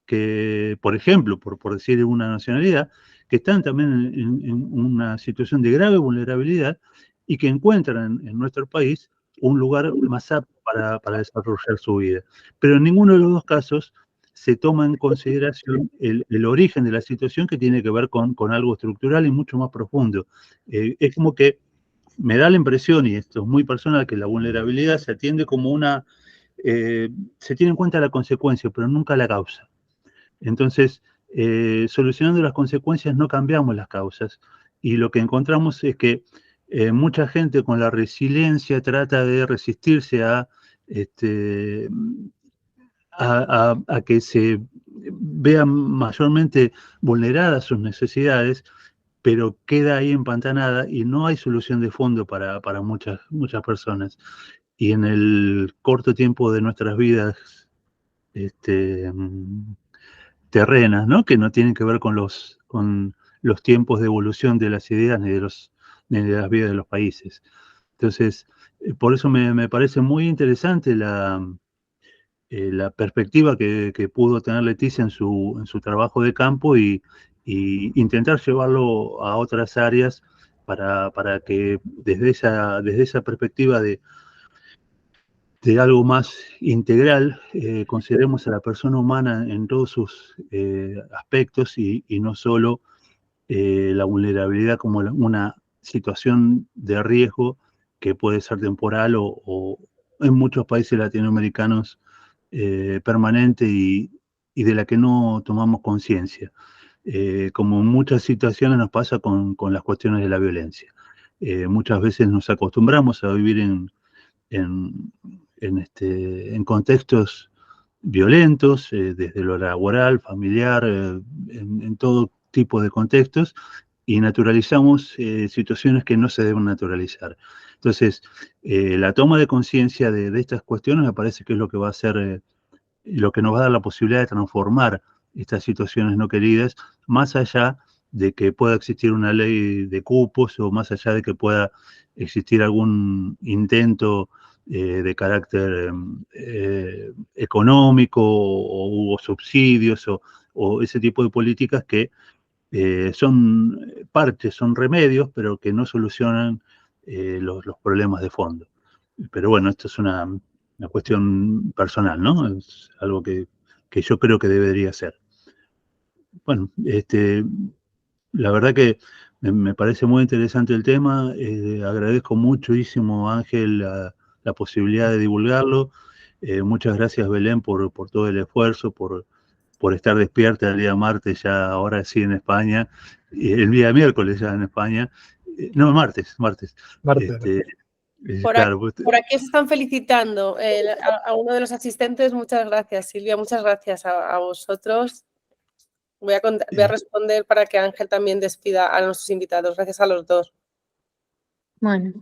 que, por ejemplo, por decir una nacionalidad, que están también en una situación de grave vulnerabilidad y que encuentran en nuestro país un lugar más apto para desarrollar su vida. Pero en ninguno de los dos casos se toma en consideración el origen de la situación, que tiene que ver con algo estructural y mucho más profundo. Es como que me da la impresión, y esto es muy personal, que la vulnerabilidad se atiende como se tiene en cuenta la consecuencia, pero nunca la causa. Entonces, solucionando las consecuencias no cambiamos las causas, y lo que encontramos es que mucha gente con la resiliencia trata de resistirse a a que se vean mayormente vulneradas sus necesidades, pero queda ahí empantanada y no hay solución de fondo para muchas personas. Y en el corto tiempo de nuestras vidas terrenas, ¿no? Que no tienen que ver con los tiempos de evolución de las ideas ni de las vidas de los países. Entonces, por eso me parece muy interesante la perspectiva que pudo tener Leticia en su trabajo de campo y intentar llevarlo a otras áreas para que desde esa perspectiva de algo más integral, consideremos a la persona humana en todos sus aspectos y no solo la vulnerabilidad como una situación de riesgo que puede ser temporal o en muchos países latinoamericanos permanente y de la que no tomamos conciencia. Como en muchas situaciones nos pasa con las cuestiones de la violencia. Muchas veces nos acostumbramos a vivir en contextos violentos, desde lo laboral, familiar, en todo tipo de contextos, y naturalizamos situaciones que no se deben naturalizar. Entonces, la toma de conciencia de estas cuestiones me parece que es lo que va a ser, lo que nos va a dar la posibilidad de transformar estas situaciones no queridas, más allá de que pueda existir una ley de cupos o más allá de que pueda existir algún intento de carácter económico o subsidios o ese tipo de políticas que son parches, son remedios, pero que no solucionan los problemas de fondo. Pero bueno, esto es una cuestión personal, ¿no? Es algo que yo creo que debería ser. Bueno, la verdad que me parece muy interesante el tema. Agradezco muchísimo, Ángel, la posibilidad de divulgarlo. Muchas gracias, Belén, por todo el esfuerzo, por estar despierta el día martes, ya ahora sí en España, el día miércoles ya en España. No, martes. Claro, Por aquí os están felicitando a uno de los asistentes. Muchas gracias, Silvia. Muchas gracias a vosotros. Voy a responder para que Ángel también despida a nuestros invitados. Gracias a los dos. Bueno,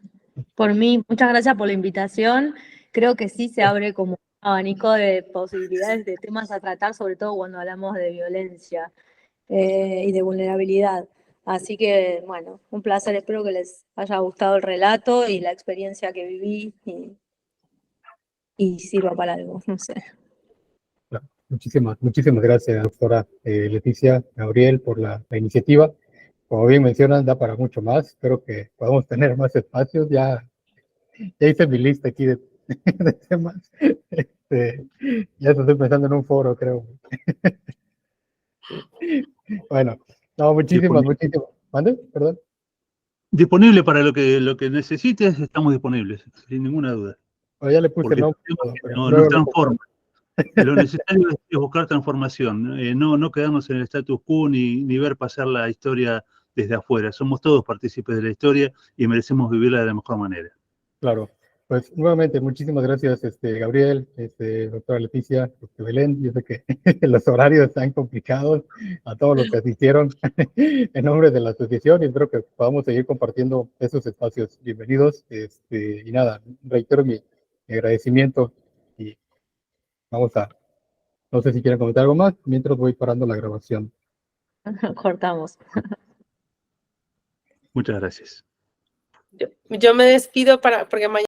por mí, muchas gracias por la invitación. Creo que sí se abre como un abanico de posibilidades de temas a tratar, sobre todo cuando hablamos de violencia y de vulnerabilidad. Así que, bueno, un placer. Espero que les haya gustado el relato y la experiencia que viví y sirva para algo, no sé. Muchísimas gracias, doctora Leticia, Gabriel, por la iniciativa. Como bien mencionan, da para mucho más. Espero que podamos tener más espacios. Ya hice mi lista aquí de temas. Ya estoy pensando en un foro, creo. Bueno, no, muchísimas. ¿Mande? Perdón. Disponible para lo que necesites, estamos disponibles, sin ninguna duda. Ya le puse porque no, nos transforma. Lo necesario es buscar transformación, no quedarnos en el status quo ni ver pasar la historia desde afuera. Somos todos partícipes de la historia y merecemos vivirla de la mejor manera. Claro. Pues nuevamente, muchísimas gracias, Gabriel, doctora Leticia, Belén. Yo sé que los horarios están complicados a todos los que asistieron en nombre de la asociación y espero que podamos seguir compartiendo esos espacios. Bienvenidos. Y nada, reitero mi agradecimiento y no sé si quieren comentar algo más, mientras voy parando la grabación. Cortamos. Muchas gracias. Yo me despido porque mañana